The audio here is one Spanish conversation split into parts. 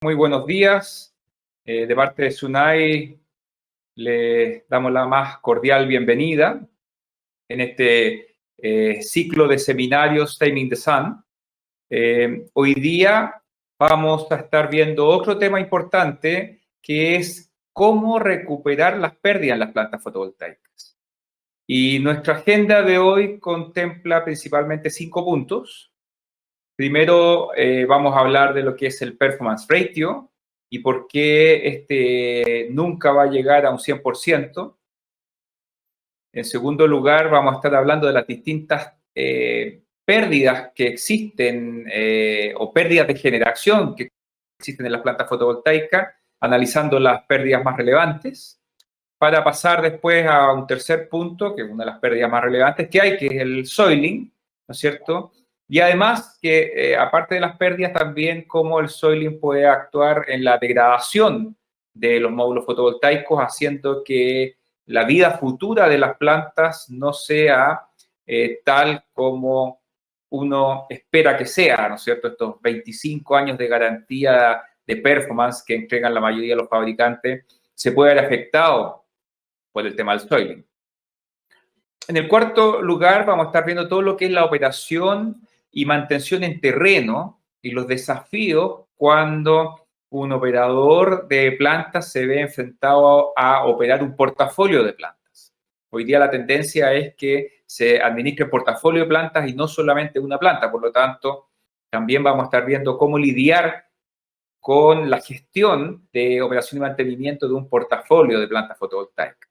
Muy buenos días. De parte de SUNAI le damos la más cordial bienvenida en este ciclo de seminarios Taming the Sun. Hoy día vamos a estar viendo otro tema importante que es cómo recuperar las pérdidas en las plantas fotovoltaicas. Y nuestra agenda de hoy contempla principalmente 5 puntos. Primero vamos a hablar de lo que es el performance ratio y por qué nunca va a llegar a un 100%. En segundo lugar, vamos a estar hablando de las distintas pérdidas que existen o pérdidas de generación que existen en las plantas fotovoltaicas, analizando las pérdidas más relevantes, para pasar después a un tercer punto, que es una de las pérdidas más relevantes que hay, que es el soiling, ¿no es cierto? Y además que, aparte de las pérdidas, también cómo el soiling puede actuar en la degradación de los módulos fotovoltaicos, haciendo que la vida futura de las plantas no sea tal como uno espera que sea, ¿no es cierto? Estos 25 años de garantía de performance que entregan la mayoría de los fabricantes se puede ver afectado por el tema del soiling. En el cuarto lugar vamos a estar viendo todo lo que es la operación y mantención en terreno y los desafíos cuando un operador de plantas se ve enfrentado a operar un portafolio de plantas. Hoy día la tendencia es que se administre el portafolio de plantas y no solamente una planta, por lo tanto, también vamos a estar viendo cómo lidiar con la gestión de operación y mantenimiento de un portafolio de plantas fotovoltaicas.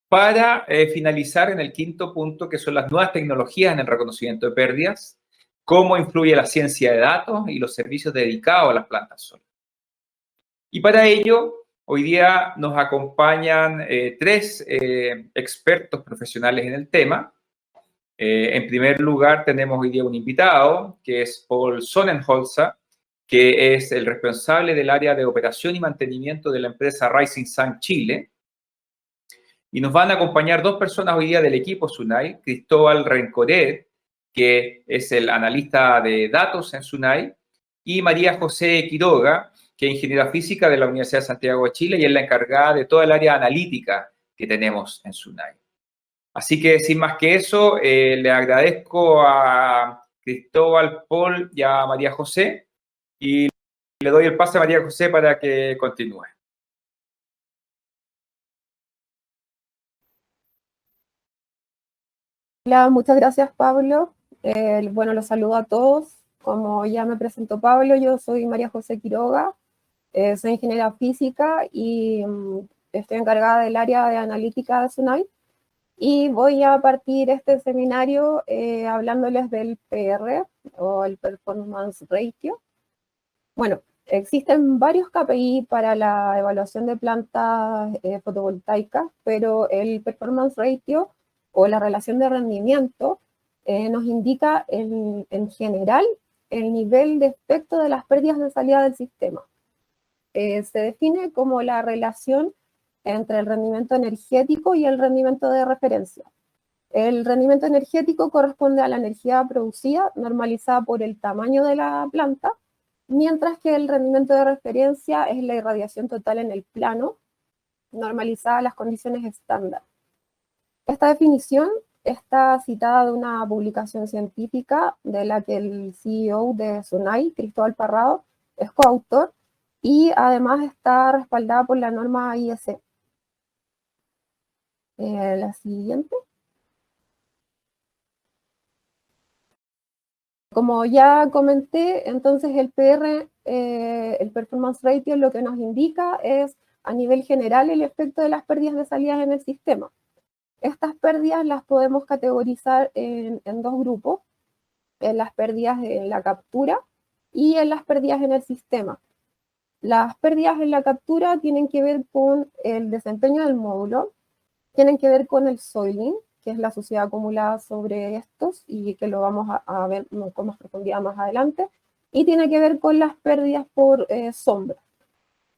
Para finalizar en el quinto punto, que son las nuevas tecnologías en el reconocimiento de pérdidas, cómo influye la ciencia de datos y los servicios dedicados a las plantas solares. Y para ello, hoy día nos acompañan tres expertos profesionales en el tema. En primer lugar, tenemos hoy día un invitado, que es Paul Sonnenholzer, que es el responsable del área de operación y mantenimiento de la empresa Rising Sun Chile. Y nos van a acompañar dos personas hoy día del equipo SUNAI, Cristóbal Rencoret, que es el analista de datos en SUNAI, y María José Quiroga, que es ingeniera física de la Universidad de Santiago de Chile y es la encargada de toda el área analítica que tenemos en SUNAI. Así que, sin más que eso, le agradezco a Cristóbal, Paul y a María José, y le doy el pase a María José para que continúe. Hola, muchas gracias, Pablo. Bueno, los saludo a todos. Como ya me presentó Pablo, yo soy María José Quiroga, soy ingeniera física y estoy encargada del área de analítica de SUNAI. Y voy a partir este seminario hablándoles del PR o el Performance Ratio. Bueno, existen varios KPI para la evaluación de plantas fotovoltaicas, pero el Performance Ratio o la relación de rendimiento nos indica en general el nivel de efecto de las pérdidas de salida del sistema. Se define como la relación entre el rendimiento energético y el rendimiento de referencia. El rendimiento energético corresponde a la energía producida normalizada por el tamaño de la planta, mientras que el rendimiento de referencia es la irradiación total en el plano, normalizada a las condiciones estándar. Esta definición está citada de una publicación científica de la que el CEO de SUNAI, Cristóbal Parrado, es coautor y además está respaldada por la norma IEC. La siguiente. Como ya comenté, entonces el PR, el Performance Ratio, lo que nos indica es a nivel general el efecto de las pérdidas de salidas en el sistema. Estas pérdidas las podemos categorizar en dos grupos, en las pérdidas en la captura y en las pérdidas en el sistema. Las pérdidas en la captura tienen que ver con el desempeño del módulo, tienen que ver con el soiling, que es la suciedad acumulada sobre estos y que lo vamos a ver con más profundidad más adelante, y tiene que ver con las pérdidas por sombra.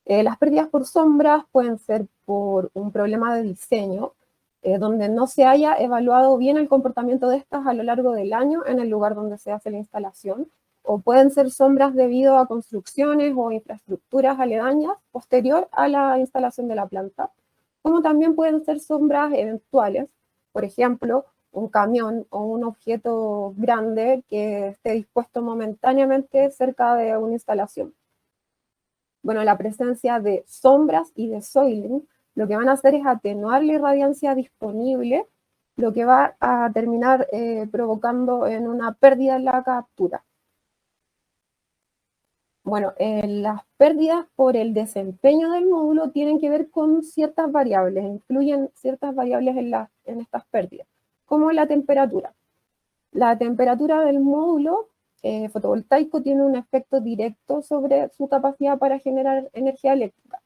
Las pérdidas por sombras pueden ser por un problema de diseño, donde no se haya evaluado bien el comportamiento de estas a lo largo del año en el lugar donde se hace la instalación, o pueden ser sombras debido a construcciones o infraestructuras aledañas posterior a la instalación de la planta, como también pueden ser sombras eventuales, por ejemplo, un camión o un objeto grande que esté dispuesto momentáneamente cerca de una instalación. Bueno, la presencia de sombras y de soiling lo que van a hacer es atenuar la irradiancia disponible, lo que va a terminar provocando en una pérdida en la captura. Bueno, las pérdidas por el desempeño del módulo tienen que ver con ciertas variables, incluyen ciertas variables en estas pérdidas, como la temperatura. La temperatura del módulo fotovoltaico tiene un efecto directo sobre su capacidad para generar energía eléctrica.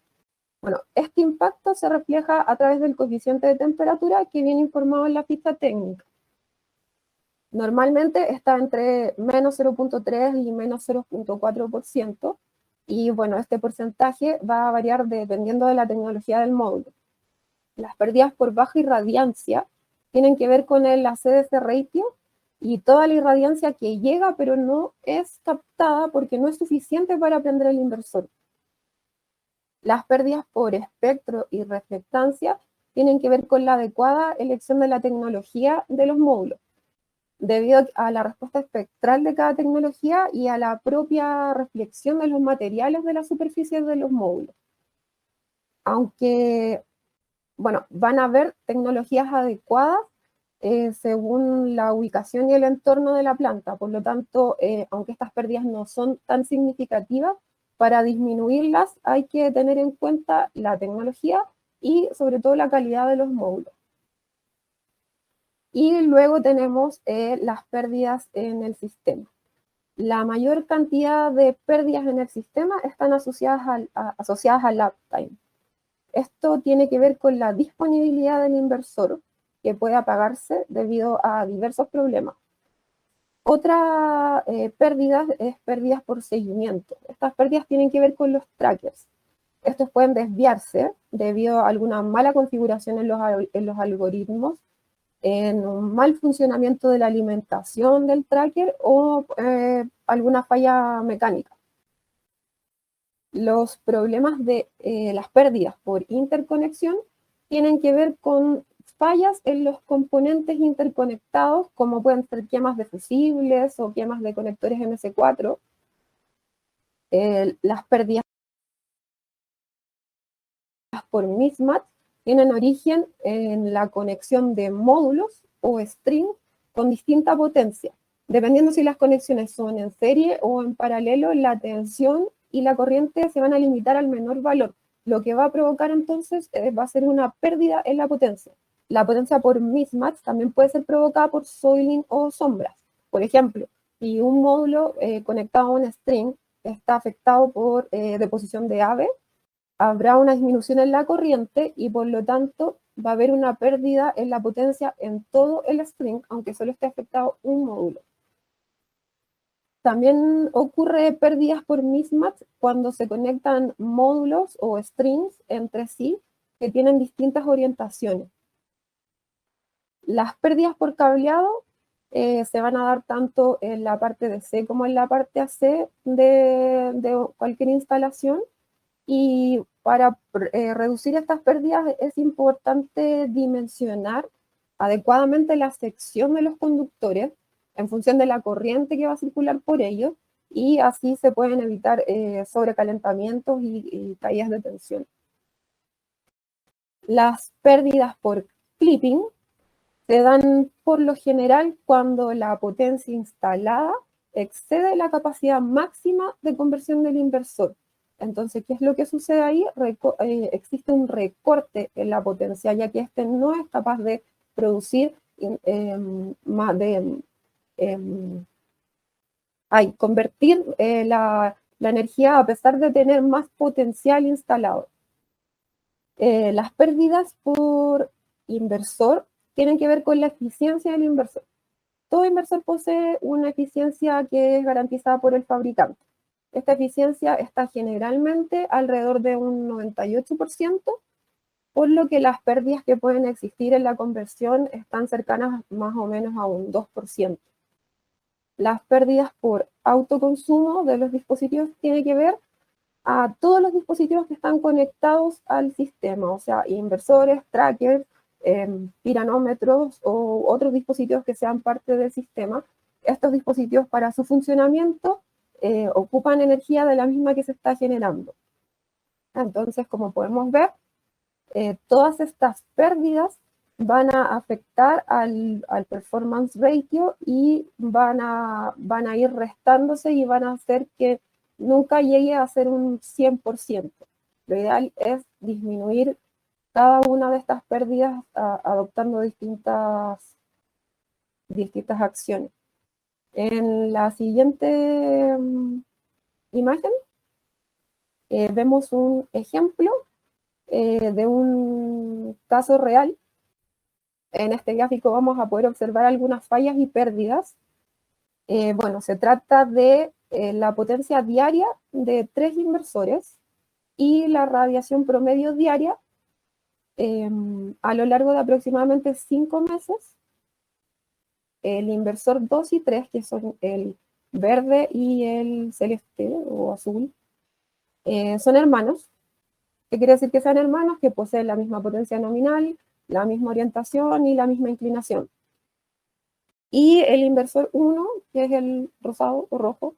Bueno, este impacto se refleja a través del coeficiente de temperatura que viene informado en la ficha técnica. Normalmente está entre menos 0,3 y menos 0,4%, y bueno, este porcentaje va a variar dependiendo de la tecnología del módulo. Las pérdidas por baja irradiancia tienen que ver con el ACDC ratio y toda la irradiancia que llega pero no es captada porque no es suficiente para prender el inversor. Las pérdidas por espectro y reflectancia tienen que ver con la adecuada elección de la tecnología de los módulos, debido a la respuesta espectral de cada tecnología y a la propia reflexión de los materiales de la superficie de los módulos. Aunque, bueno, van a haber tecnologías adecuadas según la ubicación y el entorno de la planta. Por lo tanto, aunque estas pérdidas no son tan significativas, para disminuirlas hay que tener en cuenta la tecnología y sobre todo la calidad de los módulos. Y luego tenemos las pérdidas en el sistema. La mayor cantidad de pérdidas en el sistema están asociadas al uptime. Esto tiene que ver con la disponibilidad del inversor, que puede apagarse debido a diversos problemas. Otra pérdida es pérdidas por seguimiento. Estas pérdidas tienen que ver con los trackers. Estos pueden desviarse debido a alguna mala configuración en los algoritmos, en un mal funcionamiento de la alimentación del tracker o alguna falla mecánica. Los problemas de las pérdidas por interconexión tienen que ver con fallas en los componentes interconectados, como pueden ser quemas de fusibles o quemas de conectores MS4. Las pérdidas por mismatch tienen origen en la conexión de módulos o string con distinta potencia. Dependiendo si las conexiones son en serie o en paralelo, la tensión y la corriente se van a limitar al menor valor, lo que va a provocar entonces va a ser una pérdida en la potencia. La potencia por mismatch también puede ser provocada por soiling o sombras. Por ejemplo, si un módulo conectado a un string está afectado por deposición de ave, habrá una disminución en la corriente y por lo tanto va a haber una pérdida en la potencia en todo el string, aunque solo esté afectado un módulo. También ocurre pérdidas por mismatch cuando se conectan módulos o strings entre sí que tienen distintas orientaciones. Las pérdidas por cableado se van a dar tanto en la parte DC como en la parte AC de cualquier instalación, y para reducir estas pérdidas es importante dimensionar adecuadamente la sección de los conductores en función de la corriente que va a circular por ellos, y así se pueden evitar sobrecalentamientos y caídas de tensión. Las pérdidas por clipping se dan por lo general cuando la potencia instalada excede la capacidad máxima de conversión del inversor. Entonces, ¿qué es lo que sucede ahí? Existe un recorte en la potencia, ya que este no es capaz de producir convertir la energía a pesar de tener más potencial instalado. Las pérdidas por inversor tienen que ver con la eficiencia del inversor. Todo inversor posee una eficiencia que es garantizada por el fabricante. Esta eficiencia está generalmente alrededor de un 98%, por lo que las pérdidas que pueden existir en la conversión están cercanas más o menos a un 2%. las pérdidas por autoconsumo de los dispositivos tiene que ver a todos los dispositivos que están conectados al sistema, o sea, inversores, trackers, piranómetros o otros dispositivos que sean parte del sistema. Estos dispositivos para su funcionamiento ocupan energía de la misma que se está generando. Entonces, como podemos ver, todas estas pérdidas van a afectar al performance ratio y van a ir restándose y van a hacer que nunca llegue a ser un 100%. Lo ideal es disminuir cada una de estas pérdidas adoptando distintas acciones. En la siguiente imagen vemos un ejemplo de un caso real. En este gráfico vamos a poder observar algunas fallas y pérdidas. Bueno, se trata de la potencia diaria de 3 inversores y la radiación promedio diaria a lo largo de aproximadamente 5 meses. El inversor 2 y 3, que son el verde y el celeste o azul, son hermanos. ¿Qué quiere decir que sean hermanos? Que poseen la misma potencia nominal, la misma orientación y la misma inclinación. Y el inversor 1, que es el rosado o rojo,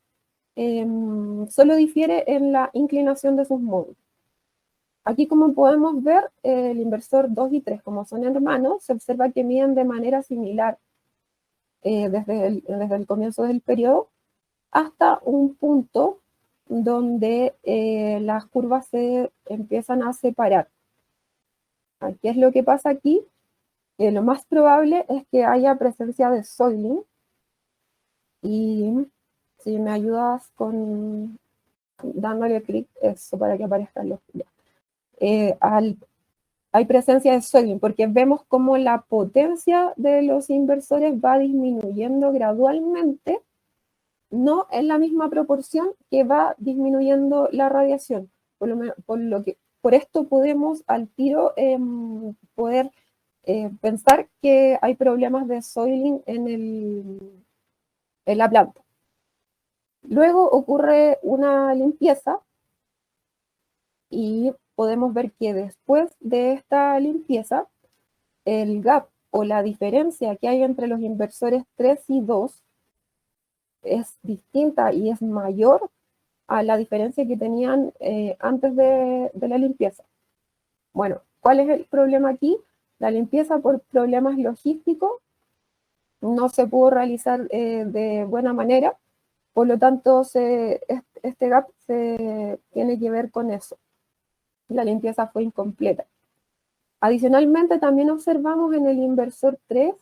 solo difiere en la inclinación de sus módulos. Aquí, como podemos ver, el inversor 2 y 3, como son hermanos, se observa que miden de manera similar desde el comienzo del periodo hasta un punto donde las curvas se empiezan a separar. ¿Qué es lo que pasa aquí? Lo más probable es que haya presencia de soiling, y si me ayudas con dándole clic eso para que aparezcan los... hay presencia de soiling porque vemos cómo la potencia de los inversores va disminuyendo gradualmente, no en la misma proporción que va disminuyendo la radiación. Por esto podemos al tiro poder pensar que hay problemas de soiling en la planta. Luego ocurre una limpieza y podemos ver que después de esta limpieza, el gap o la diferencia que hay entre los inversores 3 y 2 es distinta y es mayor a la diferencia que tenían antes de la limpieza. Bueno, ¿cuál es el problema aquí? La limpieza por problemas logísticos no se pudo realizar de buena manera, por lo tanto este gap se tiene que ver con eso. La limpieza fue incompleta. Adicionalmente, también observamos en el inversor 3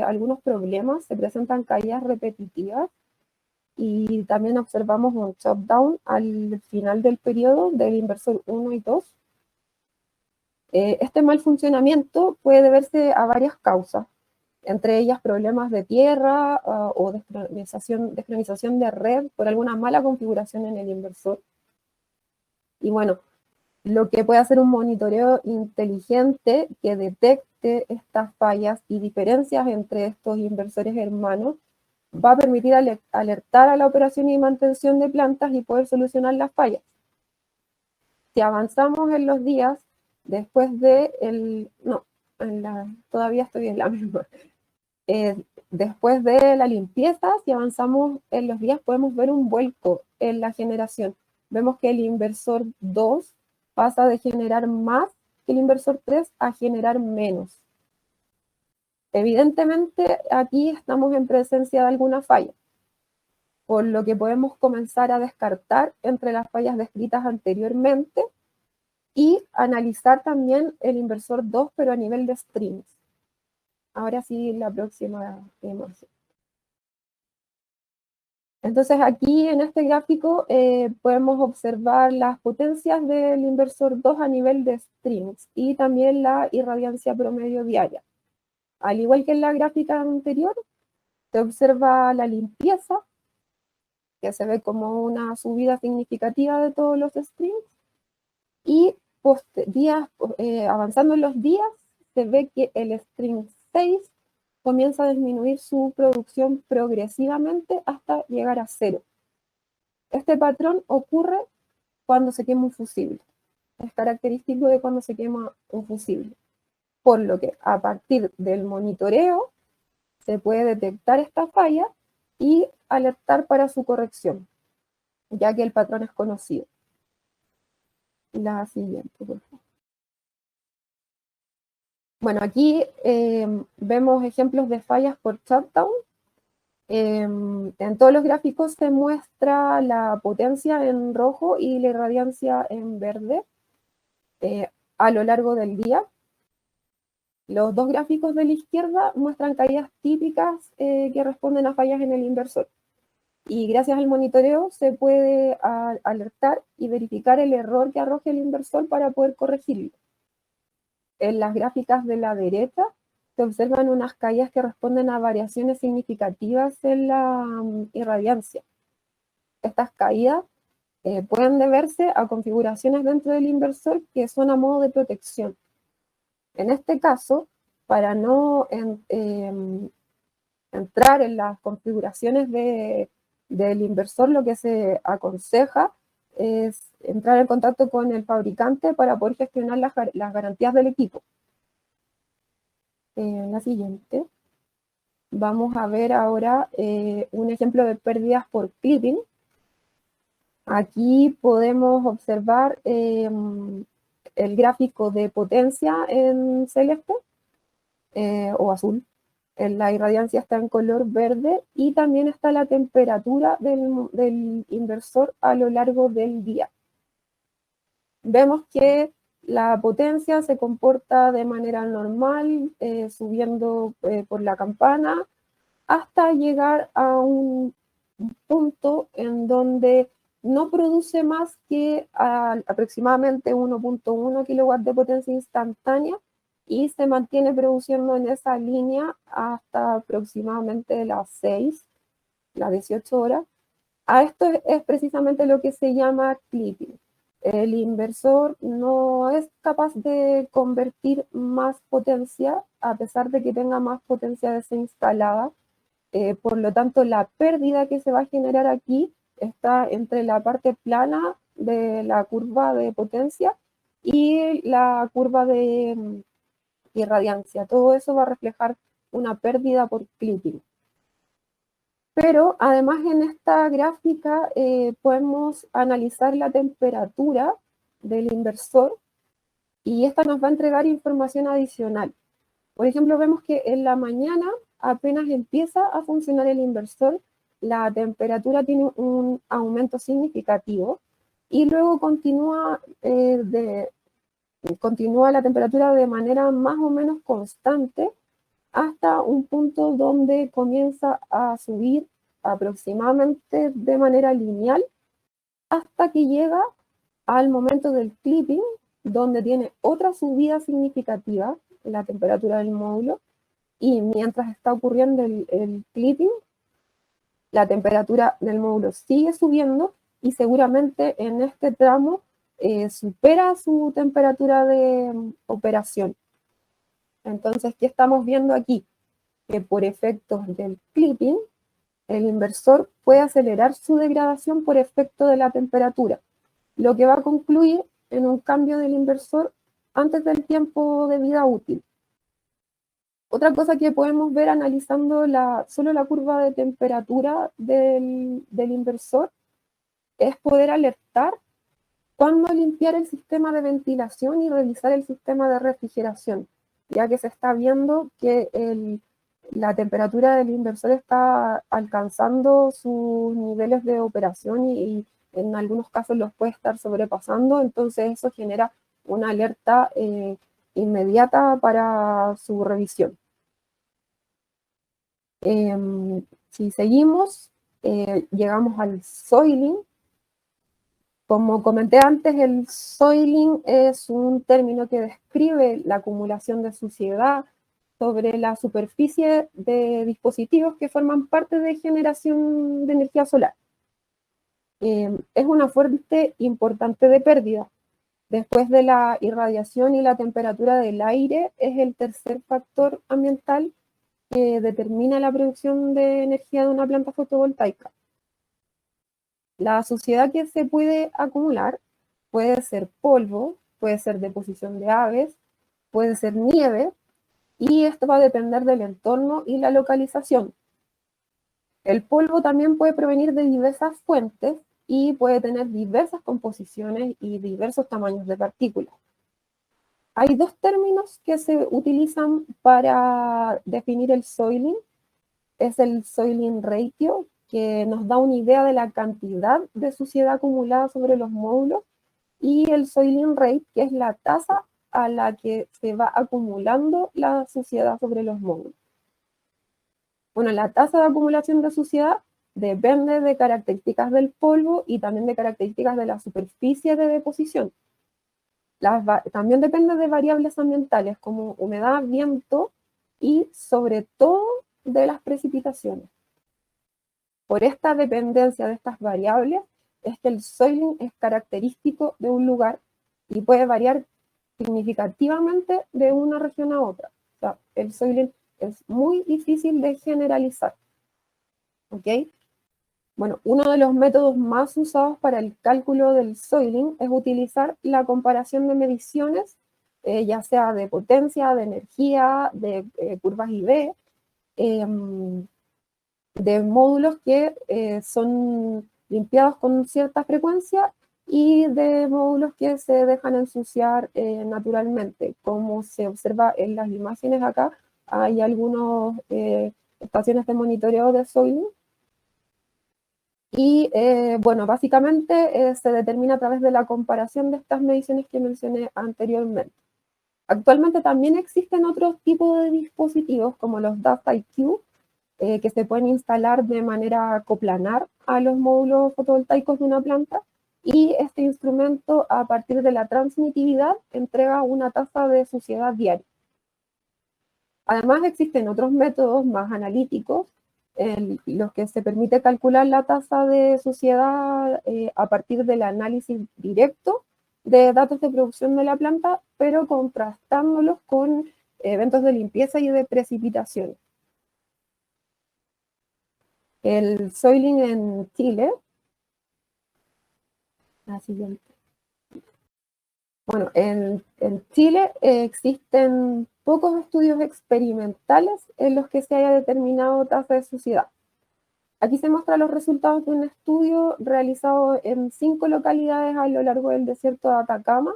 algunos problemas, se presentan caídas repetitivas y también observamos un chop down al final del periodo del inversor 1 y 2. Este mal funcionamiento puede deberse a varias causas, entre ellas problemas de tierra o descronización de red por alguna mala configuración en el inversor. Y bueno, lo que puede hacer un monitoreo inteligente que detecte estas fallas y diferencias entre estos inversores hermanos va a permitir alertar a la operación y mantención de plantas y poder solucionar las fallas. Si avanzamos en los días, después de todavía estoy en la misma. Después de la limpieza, si avanzamos en los días, podemos ver un vuelco en la generación. Vemos que el inversor 2 pasa de generar más que el inversor 3 a generar menos. Evidentemente, aquí estamos en presencia de alguna falla, por lo que podemos comenzar a descartar entre las fallas descritas anteriormente y analizar también el inversor 2, pero a nivel de strings. Ahora sí, la próxima imagen. Entonces aquí en este gráfico podemos observar las potencias del inversor 2 a nivel de strings y también la irradiancia promedio diaria. Al igual que en la gráfica anterior, se observa la limpieza, que se ve como una subida significativa de todos los strings, y avanzando en los días, se ve que el string 6 comienza a disminuir su producción progresivamente hasta llegar a cero. Este patrón ocurre cuando se quema un fusible. Es característico de cuando se quema un fusible. Por lo que a partir del monitoreo se puede detectar esta falla y alertar para su corrección, ya que el patrón es conocido. La siguiente, por favor. Bueno, aquí vemos ejemplos de fallas por shutdown. En todos los gráficos se muestra la potencia en rojo y la irradiancia en verde a lo largo del día. Los dos gráficos de la izquierda muestran caídas típicas que responden a fallas en el inversor. Y gracias al monitoreo se puede alertar y verificar el error que arroje el inversor para poder corregirlo. En las gráficas de la derecha se observan unas caídas que responden a variaciones significativas en la irradiancia. Estas caídas pueden deberse a configuraciones dentro del inversor que son a modo de protección. En este caso, para no entrar en las configuraciones del inversor, lo que se aconseja es entrar en contacto con el fabricante para poder gestionar las garantías del equipo. En la siguiente, vamos a ver ahora un ejemplo de pérdidas por clipping. Aquí podemos observar el gráfico de potencia en celeste o azul. La irradiancia está en color verde y también está la temperatura del inversor a lo largo del día. Vemos que la potencia se comporta de manera normal, subiendo por la campana, hasta llegar a un punto en donde no produce más que aproximadamente 1.1 kilowatts de potencia instantánea y se mantiene produciendo en esa línea hasta aproximadamente las 6, las 18 horas. A esto es precisamente lo que se llama clipping. El inversor no es capaz de convertir más potencia a pesar de que tenga más potencia desinstalada. Por lo tanto, la pérdida que se va a generar aquí está entre la parte plana de la curva de potencia y la curva de irradiancia. Todo eso va a reflejar una pérdida por clipping. Pero además en esta gráfica podemos analizar la temperatura del inversor y esta nos va a entregar información adicional. Por ejemplo, vemos que en la mañana apenas empieza a funcionar el inversor, la temperatura tiene un aumento significativo y luego continúa la temperatura de manera más o menos constante hasta un punto donde comienza a subir aproximadamente de manera lineal hasta que llega al momento del clipping, donde tiene otra subida significativa en la temperatura del módulo, y mientras está ocurriendo el clipping, la temperatura del módulo sigue subiendo y seguramente en este tramo supera su temperatura de operación. Entonces, ¿qué estamos viendo aquí? Que por efectos del clipping, el inversor puede acelerar su degradación por efecto de la temperatura, lo que va a concluir en un cambio del inversor antes del tiempo de vida útil. Otra cosa que podemos ver analizando solo la curva de temperatura del inversor es poder alertar cuándo limpiar el sistema de ventilación y revisar el sistema de refrigeración, ya que se está viendo que la temperatura del inversor está alcanzando sus niveles de operación y en algunos casos los puede estar sobrepasando, entonces eso genera una alerta inmediata para su revisión. Si seguimos, llegamos al soiling. Como comenté antes, el soiling es un término que describe la acumulación de suciedad sobre la superficie de dispositivos que forman parte de generación de energía solar. Es una fuente importante de pérdida. Después de la irradiación y la temperatura del aire, es el tercer factor ambiental que determina la producción de energía de una planta fotovoltaica. La suciedad que se puede acumular puede ser polvo, puede ser deposición de aves, puede ser nieve, y esto va a depender del entorno y la localización. El polvo también puede provenir de diversas fuentes y puede tener diversas composiciones y diversos tamaños de partículas. Hay dos términos que se utilizan para definir el soiling. Es el soiling ratio, que nos da una idea de la cantidad de suciedad acumulada sobre los módulos, y el soiling rate, que es la tasa a la que se va acumulando la suciedad sobre los módulos. Bueno, la tasa de acumulación de suciedad depende de características del polvo y también de características de la superficie de deposición. También depende de variables ambientales como humedad, viento y sobre todo de las precipitaciones. Por esta dependencia de estas variables es que el soiling es característico de un lugar y puede variar significativamente de una región a otra. O sea, el soiling es muy difícil de generalizar. ¿Ok? Bueno, uno de los métodos más usados para el cálculo del soiling es utilizar la comparación de mediciones, ya sea de potencia, de energía, de curvas IV, de módulos que son limpiados con cierta frecuencia y de módulos que se dejan ensuciar naturalmente. Como se observa en las imágenes acá, hay algunas estaciones de monitoreo de soiling. Y bueno, básicamente se determina a través de la comparación de estas mediciones que mencioné anteriormente. Actualmente también existen otros tipos de dispositivos como los DustIQ, que se pueden instalar de manera coplanar a los módulos fotovoltaicos de una planta, y este instrumento, a partir de la transmitividad, entrega una tasa de suciedad diaria. Además, existen otros métodos más analíticos, en los que se permite calcular la tasa de suciedad a partir del análisis directo de datos de producción de la planta, pero contrastándolos con eventos de limpieza y de precipitación. El soiling en Chile, la siguiente. Bueno, en Chile existen pocos estudios experimentales en los que se haya determinado tasa de suciedad. Aquí se muestran los resultados de un estudio realizado en 5 localidades a lo largo del desierto de Atacama,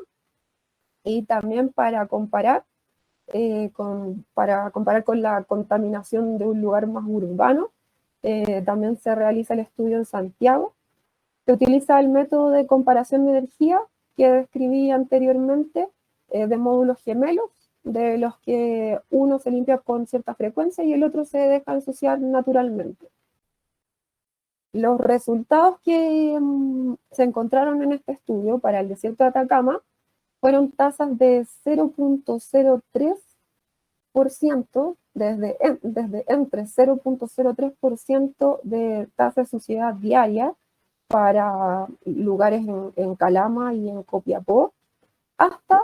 y también para comparar con la contaminación de un lugar más urbano. También se realiza el estudio en Santiago. Se utiliza el método de comparación de energía que describí anteriormente, de módulos gemelos, de los que uno se limpia con cierta frecuencia y el otro se deja ensuciar naturalmente. Los resultados que se encontraron en este estudio para el desierto de Atacama fueron tasas de 0.03%, desde entre 0.03% de tasa de suciedad diaria para lugares en Calama y en Copiapó, hasta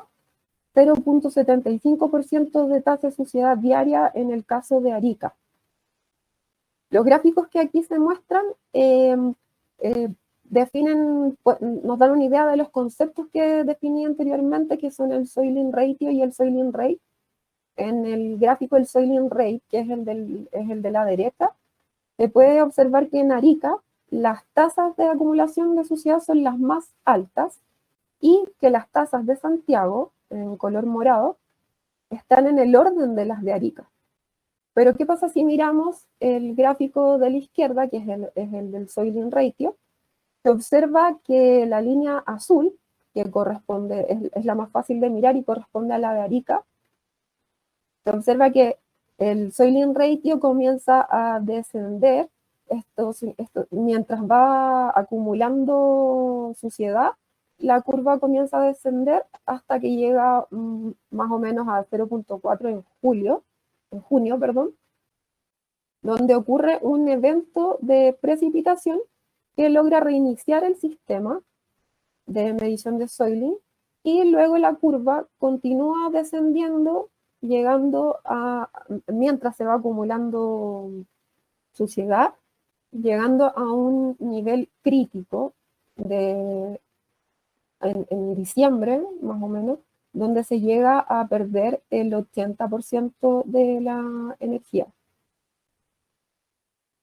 0.75% de tasa de suciedad diaria en el caso de Arica. Los gráficos que aquí se muestran nos dan una idea de los conceptos que definí anteriormente, que son el soiling ratio y el soiling rate. En el gráfico el soiling rate, que es el de la derecha, se puede observar que en Arica las tasas de acumulación de suciedad son las más altas, y que las tasas de Santiago, en color morado, están en el orden de las de Arica. Pero ¿qué pasa si miramos el gráfico de la izquierda, que es el del soiling ratio? Se observa que la línea azul, que es la más fácil de mirar y corresponde a la de Arica, se observa que el soiling ratio comienza a descender mientras va acumulando suciedad. La curva comienza a descender hasta que llega más o menos a 0.4 en junio, donde ocurre un evento de precipitación que logra reiniciar el sistema de medición de soiling, y luego la curva continúa descendiendo llegando a, mientras se va acumulando suciedad, llegando a un nivel crítico en diciembre, más o menos, donde se llega a perder el 80% de la energía.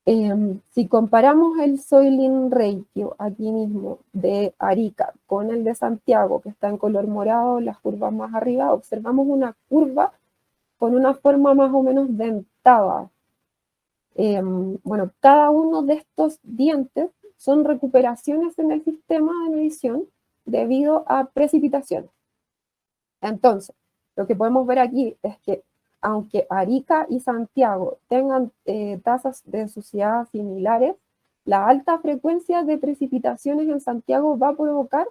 Si comparamos el soiling ratio aquí mismo de Arica con el de Santiago, que está en color morado, las curvas más arriba, observamos una curva con una forma más o menos dentada. Bueno, cada uno de estos dientes son recuperaciones en el sistema de medición debido a precipitaciones. Entonces, lo que podemos ver aquí es que aunque Arica y Santiago tengan tasas de suciedad similares, la alta frecuencia de precipitaciones en Santiago va a provocar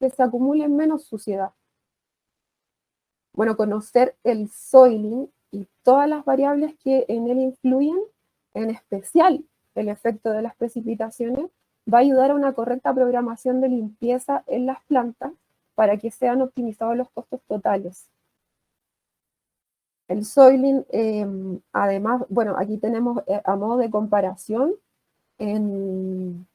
que se acumule menos suciedad. Bueno, conocer el soiling y todas las variables que en él influyen, en especial el efecto de las precipitaciones, va a ayudar a una correcta programación de limpieza en las plantas para que sean optimizados los costos totales. El soiling, además, bueno, aquí tenemos a modo de comparación en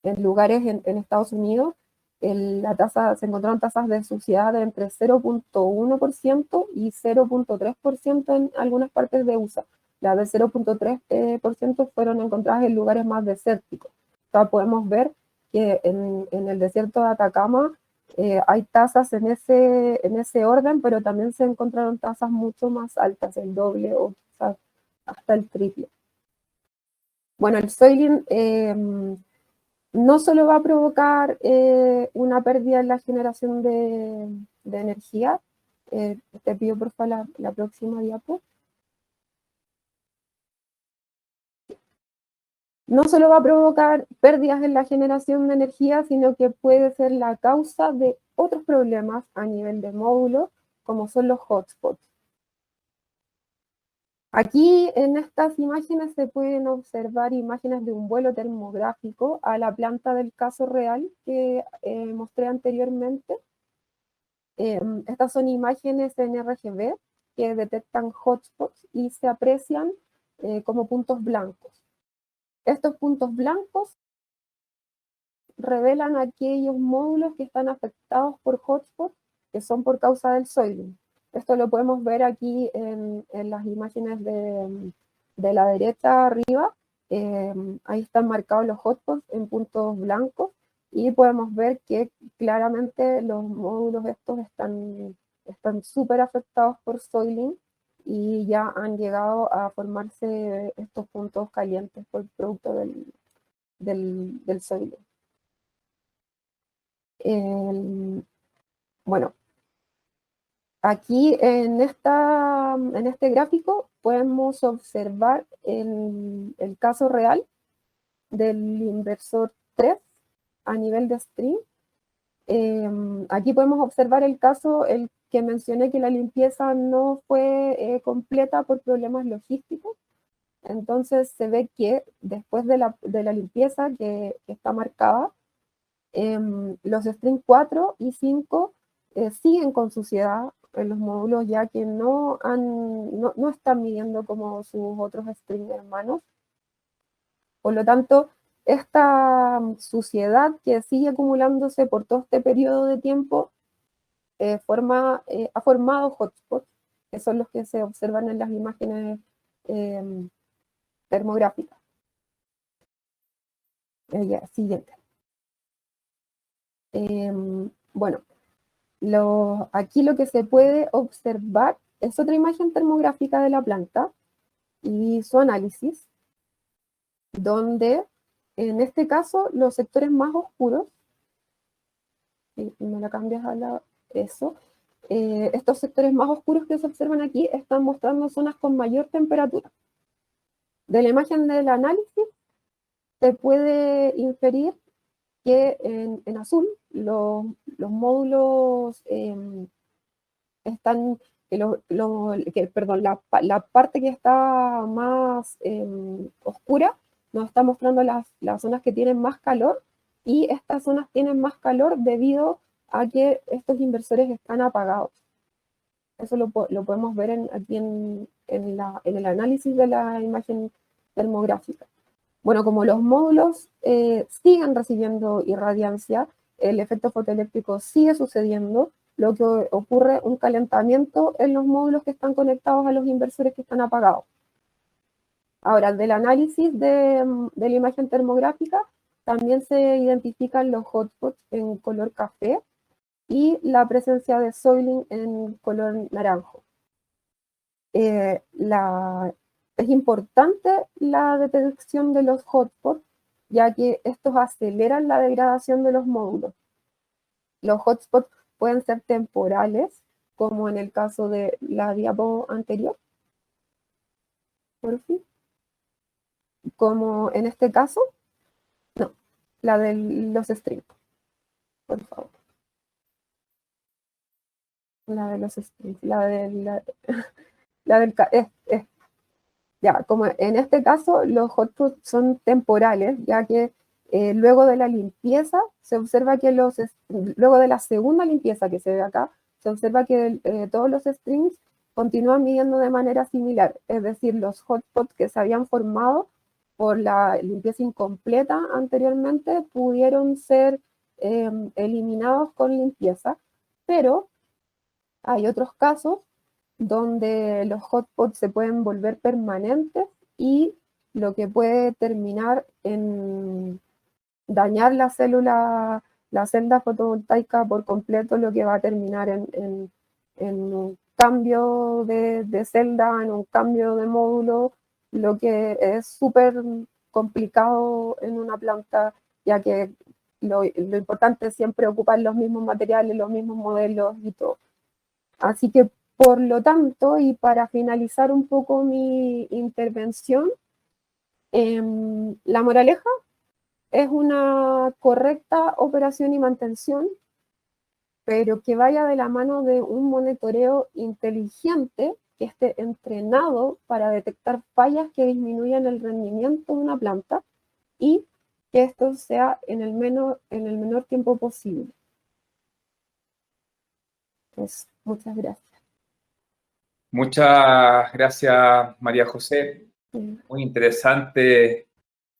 lugares en Estados Unidos, se encontraron tasas de suciedad de entre 0.1% y 0.3% en algunas partes de USA. Las de 0.3% fueron encontradas en lugares más desérticos. O sea, podemos ver que en el desierto de Atacama hay tasas en ese orden, pero también se encontraron tasas mucho más altas, el doble o quizás hasta el triple. Bueno, el soiling no solo va a provocar una pérdida en la generación de energía. Te pido por favor la próxima diapo. No solo va a provocar pérdidas en la generación de energía, sino que puede ser la causa de otros problemas a nivel de módulo, como son los hotspots. Aquí en estas imágenes se pueden observar imágenes de un vuelo termográfico a la planta del caso real que mostré anteriormente. Estas son imágenes en RGB que detectan hotspots y se aprecian como puntos blancos. Estos puntos blancos revelan aquellos módulos que están afectados por hotspots que son por causa del soiling. Esto lo podemos ver aquí en las imágenes de la derecha arriba. Ahí están marcados los hotspots en puntos blancos y podemos ver que claramente los módulos estos están súper afectados por soiling y ya han llegado a formarse estos puntos calientes por producto del soiling. Bueno, aquí en este gráfico podemos observar el caso real del inversor 3 a nivel de stream. Aquí podemos observar el caso, el que mencioné que la limpieza no fue completa por problemas logísticos. Entonces se ve que después de la limpieza que está marcada, los string 4 y 5 siguen con suciedad en los módulos, ya que no están midiendo como sus otros string hermanos. Por lo tanto, esta suciedad que sigue acumulándose por todo este periodo de tiempo ha formado hotspots, que son los que se observan en las imágenes termográficas. Siguiente. Bueno, aquí lo que se puede observar es otra imagen termográfica de la planta y su análisis, donde en este caso los sectores más oscuros, y me la cambias a eso, estos sectores más oscuros que se observan aquí están mostrando zonas con mayor temperatura. De la imagen del análisis se puede inferir que en azul los módulos están, la parte que está más oscura nos está mostrando las zonas que tienen más calor, y estas zonas tienen más calor debido a que estos inversores están apagados. Eso lo podemos ver aquí en el análisis de la imagen termográfica. Bueno, como los módulos siguen recibiendo irradiancia, el efecto fotoeléctrico sigue sucediendo, lo que ocurre un calentamiento en los módulos que están conectados a los inversores que están apagados. Ahora, del análisis de la imagen termográfica, también se identifican los hotspots en color café y la presencia de soiling en color naranjo. Es importante la detección de los hotspots, ya que estos aceleran la degradación de los módulos. Los hotspots pueden ser temporales, como en el caso de la diapo anterior, por fin. Como en este caso, no, la de los strings, por favor. La de los strings, ya, como en este caso, los hotspots son temporales, ya que luego de la limpieza, se observa que luego de la segunda limpieza que se ve acá, se observa que todos los strings continúan midiendo de manera similar, es decir, los hotspots que se habían formado por la limpieza incompleta anteriormente pudieron ser eliminados con limpieza, pero hay otros casos donde los hotspots se pueden volver permanentes y lo que puede terminar en dañar la celda fotovoltaica por completo, lo que va a terminar en un cambio de celda, en un cambio de módulo, lo que es súper complicado en una planta, ya que lo importante es siempre ocupar los mismos materiales, los mismos modelos y todo. Así que, por lo tanto, y para finalizar un poco mi intervención, la moraleja es una correcta operación y mantención, pero que vaya de la mano de un monitoreo inteligente que esté entrenado para detectar fallas que disminuyan el rendimiento de una planta y que esto sea en el menor tiempo posible. Pues, muchas gracias. Muchas gracias, María José. Muy interesante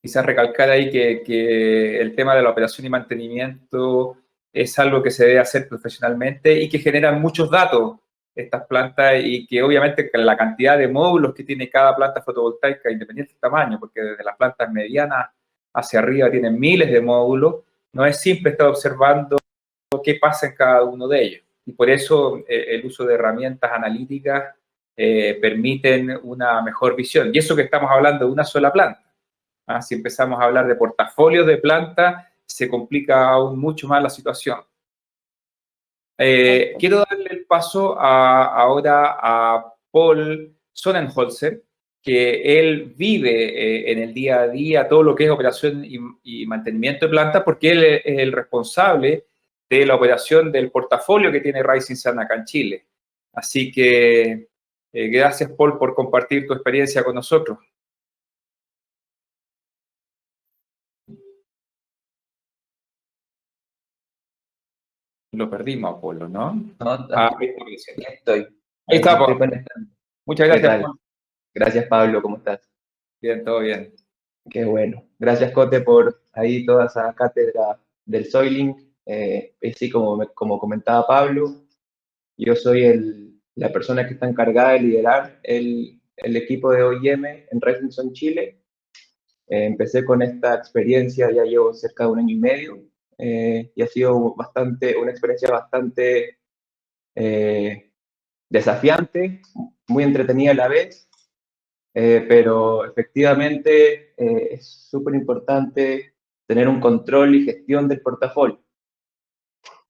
quizás recalcar ahí que el tema de la operación y mantenimiento es algo que se debe hacer profesionalmente y que generan muchos datos estas plantas y que obviamente la cantidad de módulos que tiene cada planta fotovoltaica, independiente del tamaño, porque desde las plantas medianas hacia arriba tienen miles de módulos, no es simple estar observando qué pasa en cada uno de ellos. Y por eso el uso de herramientas analíticas permiten una mejor visión. Y eso que estamos hablando de una sola planta. Si empezamos a hablar de portafolios de plantas, se complica aún mucho más la situación. Quiero darle el paso ahora a Paul Sonnenholzer, que él vive en el día a día todo lo que es operación y mantenimiento de plantas, porque él es el responsable de la operación del portafolio que tiene Rising Sun acá en Chile. Así que gracias, Paul, por compartir tu experiencia con nosotros. Lo perdimos, Apolo, ¿no? No, Ahí estoy. Ahí está, Estoy Paul. conectando. Muchas ¿Qué gracias, tal? Paul. Gracias, Pablo, ¿cómo estás? Bien, todo bien. Qué bueno. Gracias, Cote, por ahí toda esa cátedra del Soiling. Sí, como comentaba Pablo, yo soy la persona que está encargada de liderar el equipo de OIM en Rising Sun Chile. Empecé con esta experiencia, ya llevo cerca de 1 año y medio, y ha sido una experiencia bastante desafiante, muy entretenida a la vez, pero efectivamente es súper importante tener un control y gestión del portafolio.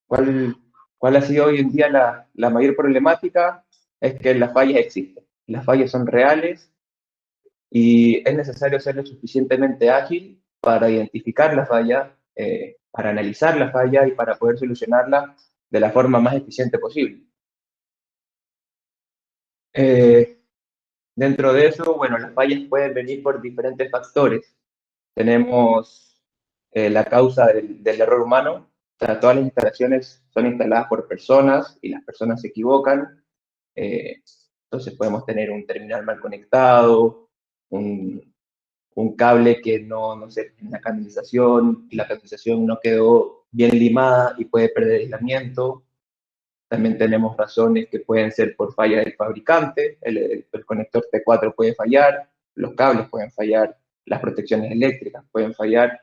¿Cuál ha sido hoy en día la mayor problemática? Es que las fallas existen, las fallas son reales y es necesario ser lo suficientemente ágil para identificar la falla, para analizar la falla y para poder solucionarla de la forma más eficiente posible. Dentro de eso, bueno, las fallas pueden venir por diferentes factores. Tenemos la causa del error humano. O sea, todas las instalaciones son instaladas por personas y las personas se equivocan. Entonces podemos tener un terminal mal conectado, un cable que no sé, en la canalización no quedó bien limada y puede perder aislamiento. También tenemos razones que pueden ser por falla del fabricante, el conector T4 puede fallar, los cables pueden fallar, las protecciones eléctricas pueden fallar.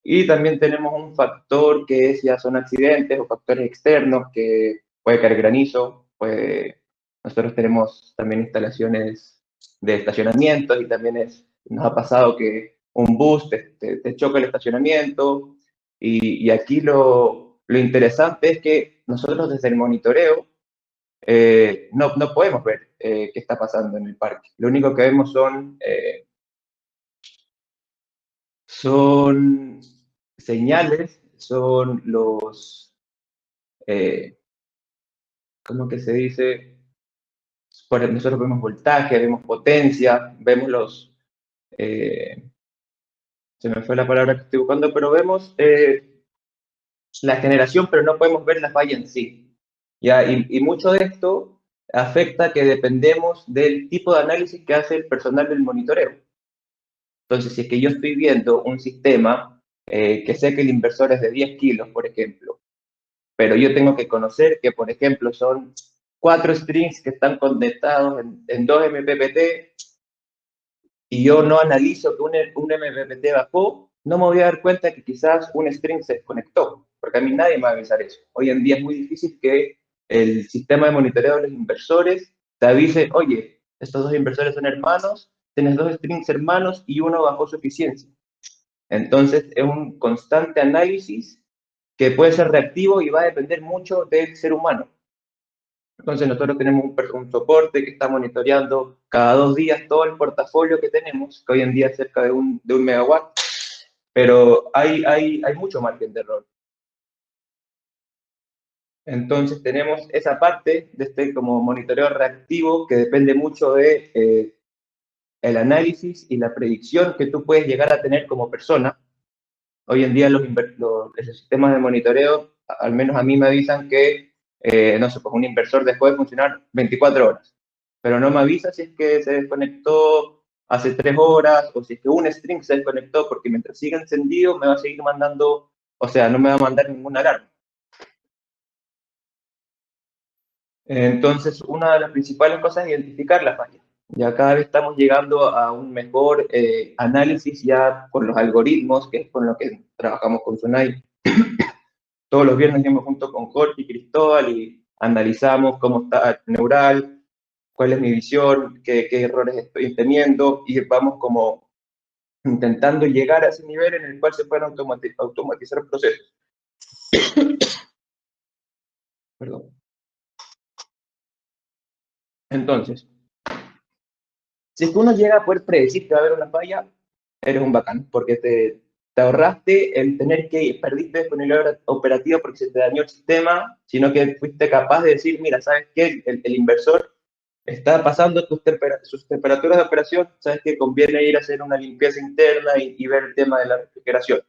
Y también tenemos un factor que es ya son accidentes o factores externos, que puede caer granizo, nosotros tenemos también instalaciones de estacionamiento y también nos ha pasado que un bus te choca el estacionamiento. Y aquí lo interesante es que nosotros desde el monitoreo no podemos ver qué está pasando en el parque. Lo único que vemos son señales, son ¿cómo que se dice? Nosotros vemos voltaje, vemos potencia, vemos se me fue la palabra que estoy buscando, pero vemos la generación, pero no podemos ver la falla en sí. ¿Ya? Y mucho de esto afecta que dependemos del tipo de análisis que hace el personal del monitoreo. Entonces, si es que yo estoy viendo un sistema que sé que el inversor es de 10 kilos, por ejemplo, pero yo tengo que conocer que, por ejemplo, son 4 strings que están conectados en 2 MPPT y yo no analizo que un MPPT bajó, no me voy a dar cuenta que quizás un string se desconectó, porque a mí nadie me va a avisar eso. Hoy en día es muy difícil que el sistema de monitoreo de los inversores te avise, oye, estos dos inversores son hermanos, tienes 2 strings hermanos y uno bajó su eficiencia. Entonces es un constante análisis que puede ser reactivo y va a depender mucho del ser humano. Entonces nosotros tenemos un soporte que está monitoreando cada 2 días todo el portafolio que tenemos, que hoy en día es cerca de un megawatt, pero hay mucho margen de error. Entonces tenemos esa parte de este como monitoreo reactivo que depende mucho de el análisis y la predicción que tú puedes llegar a tener como persona. Hoy en día los sistemas de monitoreo, al menos a mí me avisan que, no sé, pues un inversor dejó de funcionar 24 horas, pero no me avisa si es que se desconectó hace 3 horas o si es que un string se desconectó, porque mientras siga encendido me va a seguir mandando, o sea, no me va a mandar ninguna alarma. Entonces, una de las principales cosas es identificar la falla. Ya cada vez estamos llegando a un mejor análisis ya con los algoritmos, que es con lo que trabajamos con Sunai. Todos los viernes yo me junto con Jorge y Cristóbal y analizamos cómo está el neural, cuál es mi visión, qué errores estoy teniendo, y vamos como intentando llegar a ese nivel en el cual se puedan automatizar procesos. Perdón. Entonces, si es que uno llega a poder predecir que va a haber una falla, eres un bacán, porque te ahorraste el tener que perdiste disponibilidad operativa porque se te dañó el sistema, sino que fuiste capaz de decir, mira, ¿sabes qué? El inversor está pasando sus temperaturas de operación, ¿sabes qué? Conviene ir a hacer una limpieza interna y ver el tema de la refrigeración.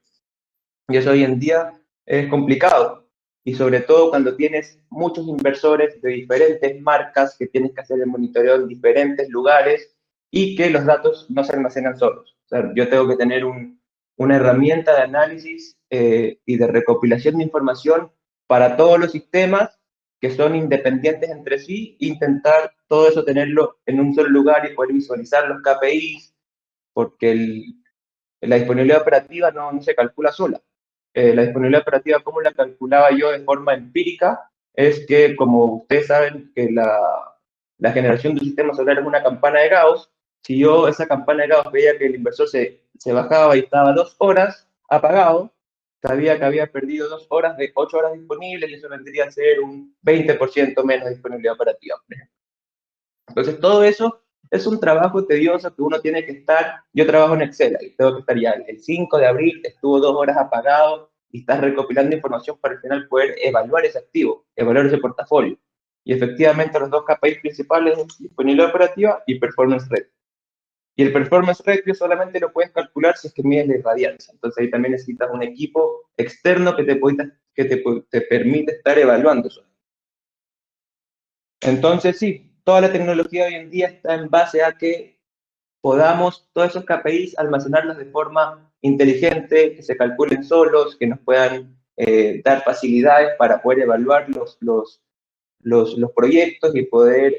Y eso hoy en día es complicado. Y sobre todo cuando tienes muchos inversores de diferentes marcas que tienes que hacer el monitoreo en diferentes lugares y que los datos no se almacenan solos. O sea, yo tengo que tener una herramienta de análisis y de recopilación de información para todos los sistemas que son independientes entre sí, intentar todo eso tenerlo en un solo lugar y poder visualizar los KPIs, porque la disponibilidad operativa no se calcula sola. La disponibilidad operativa, como la calculaba yo de forma empírica, es que, como ustedes saben, que la generación del sistema solar es una campana de Gauss. Si yo esa campana de Gauss veía que el inversor se bajaba y estaba 2 horas apagado, sabía que había perdido 2 horas de 8 horas disponibles y eso vendría a ser un 20% menos de disponibilidad operativa. Entonces, todo eso es un trabajo tedioso que uno tiene que estar. Yo trabajo en Excel y tengo que estar ya el 5 de abril, estuvo 2 horas apagado y estás recopilando información para al final poder evaluar ese activo, evaluar ese portafolio. Y efectivamente los dos KPIs principales son disponibilidad operativa y performance rate. Y el performance rate solamente lo puedes calcular si es que mides la irradiancia. Entonces ahí también necesitas un equipo externo que te permite estar evaluando eso. Entonces sí, toda la tecnología hoy en día está en base a que podamos todos esos KPIs almacenarlos de forma inteligente, que se calculen solos, que nos puedan dar facilidades para poder evaluar los proyectos y poder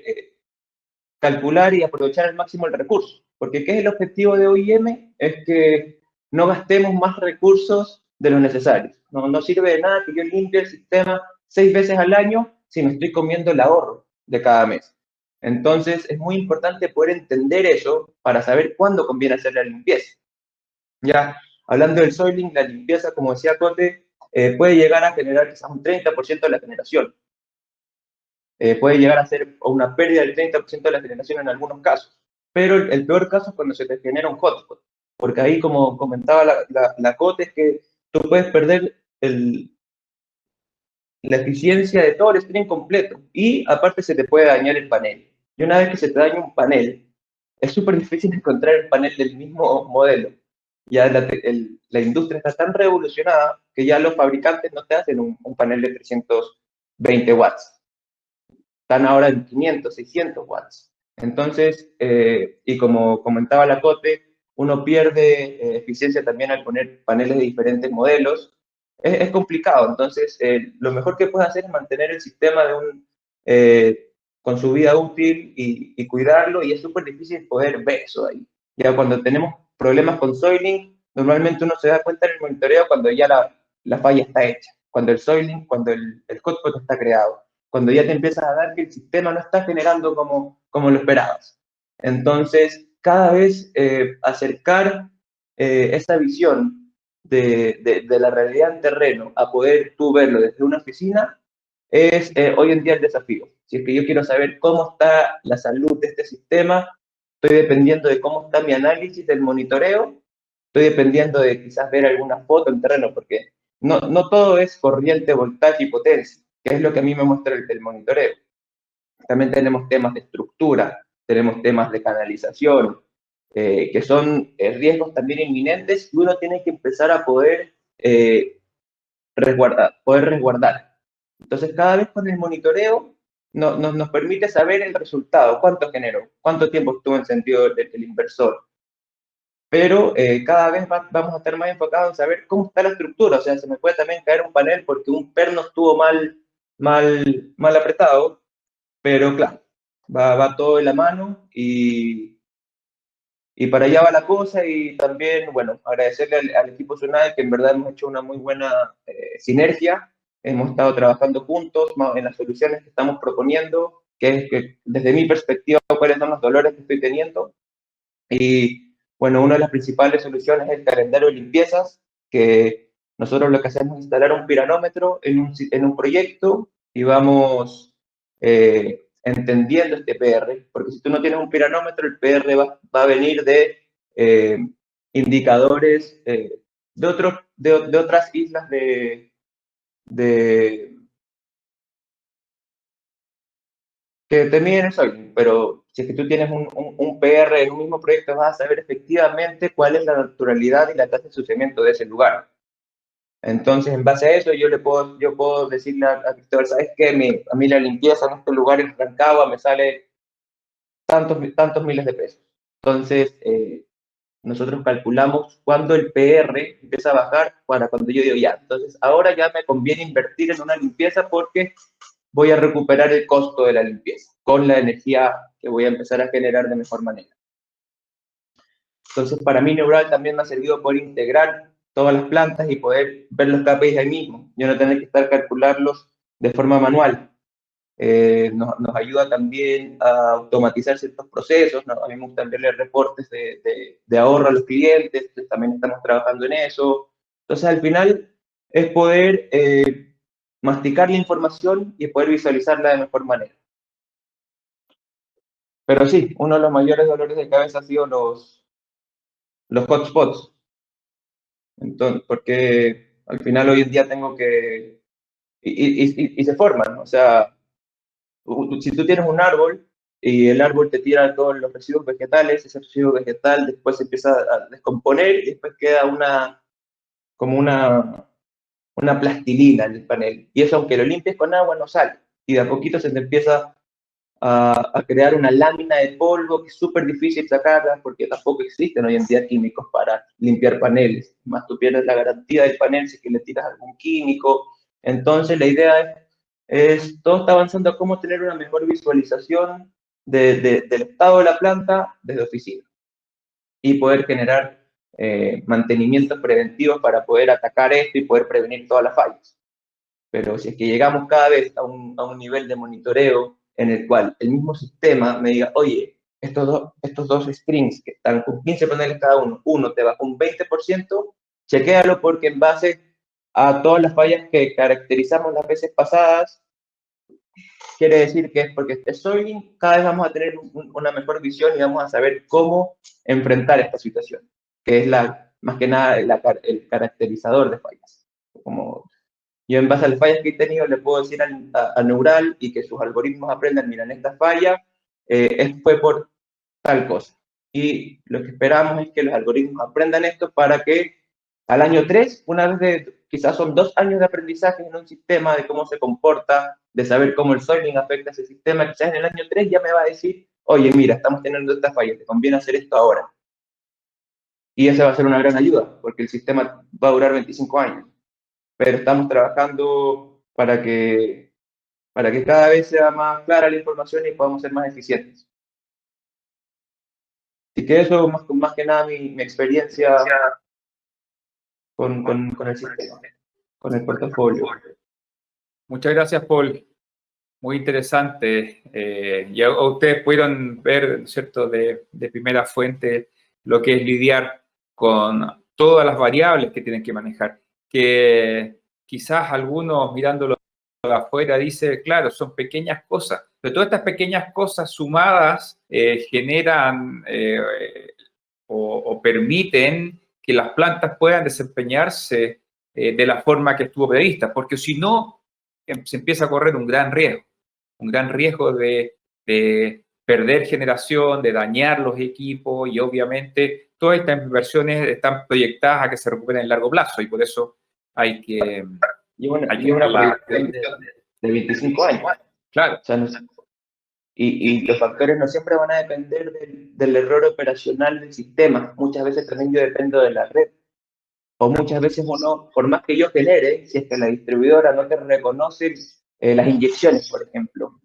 calcular y aprovechar al máximo el recurso. Porque ¿qué es el objetivo de OIM? Es que no gastemos más recursos de los necesarios. No sirve de nada que yo limpie el sistema 6 veces al año si me estoy comiendo el ahorro de cada mes. Entonces, es muy importante poder entender eso para saber cuándo conviene hacer la limpieza. Ya, hablando del soiling, la limpieza, como decía Cote, puede llegar a generar quizás un 30% de la generación. Puede llegar a ser una pérdida del 30% de la generación en algunos casos. Pero el peor caso es cuando se te genera un hotspot. Porque ahí, como comentaba la Cote, es que tú puedes perder la eficiencia de todo el stream completo. Y aparte se te puede dañar el panel. Y una vez que se te daña un panel, es súper difícil encontrar el panel del mismo modelo. Ya la industria está tan revolucionada que ya los fabricantes no te hacen un panel de 320 watts. Están ahora en 500, 600 watts. Entonces, y como comentaba la Cote, uno pierde eficiencia también al poner paneles de diferentes modelos. Es complicado, entonces lo mejor que puedes hacer es mantener el sistema con su vida útil y cuidarlo, y es súper difícil poder ver eso ahí. Ya cuando tenemos problemas con soiling, normalmente uno se da cuenta en el monitoreo cuando ya la falla está hecha, cuando el soiling, cuando el hotspot está creado, cuando ya te empiezas a dar que el sistema no está generando como lo esperabas. Entonces, cada vez acercar esa visión de la realidad en terreno a poder tú verlo desde una oficina es hoy en día el desafío. Si es que yo quiero saber cómo está la salud de este sistema, estoy dependiendo de cómo está mi análisis del monitoreo, estoy dependiendo de quizás ver alguna foto en terreno, porque no todo es corriente, voltaje y potencia, que es lo que a mí me muestra el monitoreo. También tenemos temas de estructura, tenemos temas de canalización, que son riesgos también inminentes y uno tiene que empezar a poder resguardar. Entonces, cada vez con el monitoreo nos permite saber el resultado, cuánto generó, cuánto tiempo estuvo encendido el inversor. Pero cada vez vamos a estar más enfocados en saber cómo está la estructura. O sea, se me puede también caer un panel porque un perno estuvo mal apretado, pero claro, va todo en la mano y para allá va la cosa. Y también, bueno, agradecerle al equipo Sunai, que en verdad hemos hecho una muy buena sinergia. Hemos estado trabajando juntos en las soluciones que estamos proponiendo, que es que desde mi perspectiva, cuáles son los dolores que estoy teniendo. Y bueno, una de las principales soluciones es el calendario de limpiezas, que nosotros lo que hacemos es instalar un piranómetro en un proyecto y vamos entendiendo este PR, porque si tú no tienes un piranómetro, el PR va a venir de indicadores de otras islas que te miden eso, pero si es que tú tienes un PR en un mismo proyecto, vas a saber efectivamente cuál es la naturalidad y la tasa de ensuciamiento de ese lugar. Entonces, en base a eso, yo puedo decirle a Cristóbal, ¿sabes qué? A mí la limpieza en este lugar en Rancagua me sale tantos miles de pesos. Entonces, nosotros calculamos cuándo el PR empieza a bajar para cuando yo digo ya. Entonces, ahora ya me conviene invertir en una limpieza porque voy a recuperar el costo de la limpieza con la energía que voy a empezar a generar de mejor manera. Entonces, para mí Neural también me ha servido por integrar todas las plantas y poder ver los KPIs ahí mismo. Yo no tener que estar calcularlos de forma manual. Nos ayuda también a automatizar ciertos procesos, ¿no? A mí me gusta enviarle reportes de ahorro a los clientes, también estamos trabajando en eso. Entonces, al final, es poder masticar la información y poder visualizarla de mejor manera. Pero sí, uno de los mayores dolores de cabeza ha sido los hotspots. Entonces, porque al final hoy en día tengo que... Y se forman, o sea, si tú tienes un árbol y el árbol te tira todos los residuos vegetales, ese residuo vegetal después se empieza a descomponer y después queda como una plastilina en el panel. Y eso, aunque lo limpies con agua, no sale. Y de a poquito se te empieza a crear una lámina de polvo que es súper difícil sacarla porque tampoco existen hoy en día químicos para limpiar paneles. Más tú pierdes la garantía del panel si es que le tiras algún químico. Entonces la idea todo está avanzando a cómo tener una mejor visualización del estado de la planta desde oficina y poder generar mantenimientos preventivos para poder atacar esto y poder prevenir todas las fallas. Pero si es que llegamos cada vez a un nivel de monitoreo en el cual el mismo sistema me diga, oye, estos dos strings que están con 15 paneles cada uno te bajó un 20%, chequéalo porque en base a todas las fallas que caracterizamos las veces pasadas, quiere decir que es porque este soiling, cada vez vamos a tener una mejor visión y vamos a saber cómo enfrentar esta situación, que es más que nada el caracterizador de fallas. Como yo en base a las fallas que he tenido le puedo decir a Neural y que sus algoritmos aprendan, miren, esta falla fue por tal cosa. Y lo que esperamos es que los algoritmos aprendan esto para que al año 3, quizás son 2 años de aprendizaje en un sistema de cómo se comporta, de saber cómo el soiling afecta a ese sistema, quizás en el año 3 ya me va a decir, oye, mira, estamos teniendo esta falla, te conviene hacer esto ahora. Y esa va a ser una gran ayuda, porque el sistema va a durar 25 años. Pero estamos trabajando para que cada vez sea más clara la información y podamos ser más eficientes. Así que eso, más que nada, mi experiencia con el sistema, con el portafolio. Muchas gracias, Paul. Muy interesante. Ya ustedes pudieron ver, ¿cierto?, de primera fuente lo que es lidiar con todas las variables que tienen que manejar. Que quizás algunos mirándolo de afuera dice, claro, son pequeñas cosas, pero todas estas pequeñas cosas sumadas generan o permiten que las plantas puedan desempeñarse de la forma que estuvo prevista, porque si no, se empieza a correr un gran riesgo de perder generación, de dañar los equipos y obviamente todas estas inversiones están proyectadas a que se recuperen en largo plazo y por eso hay que... Y una proyección de 25 años. Claro. O sea, y los factores no siempre van a depender del error operacional del sistema. Muchas veces también yo dependo de la red. O muchas veces uno, por más que yo genere, si es que la distribuidora no te reconoce las inyecciones, por ejemplo,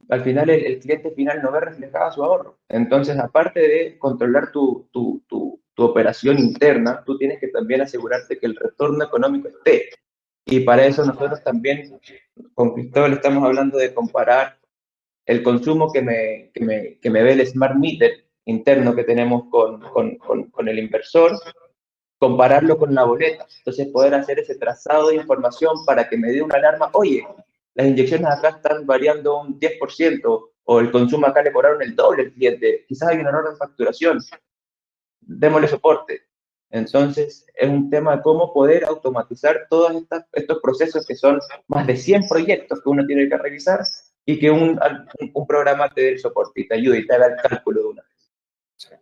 al final el cliente final no ve reflejado su ahorro. Entonces, aparte de controlar tu operación interna, tú tienes que también asegurarte que el retorno económico esté. Y para eso nosotros también, con Cristóbal, estamos hablando de comparar el consumo que me ve el smart meter interno que tenemos con el inversor, compararlo con la boleta. Entonces, poder hacer ese trazado de información para que me dé una alarma, oye, las inyecciones acá están variando un 10%, o el consumo acá le cobraron el doble al cliente, quizás hay un error de facturación, démosle soporte. Entonces, es un tema de cómo poder automatizar todos estos procesos que son más de 100 proyectos que uno tiene que revisar y que un programa te dé el soporte y te ayude y te haga el cálculo de una vez.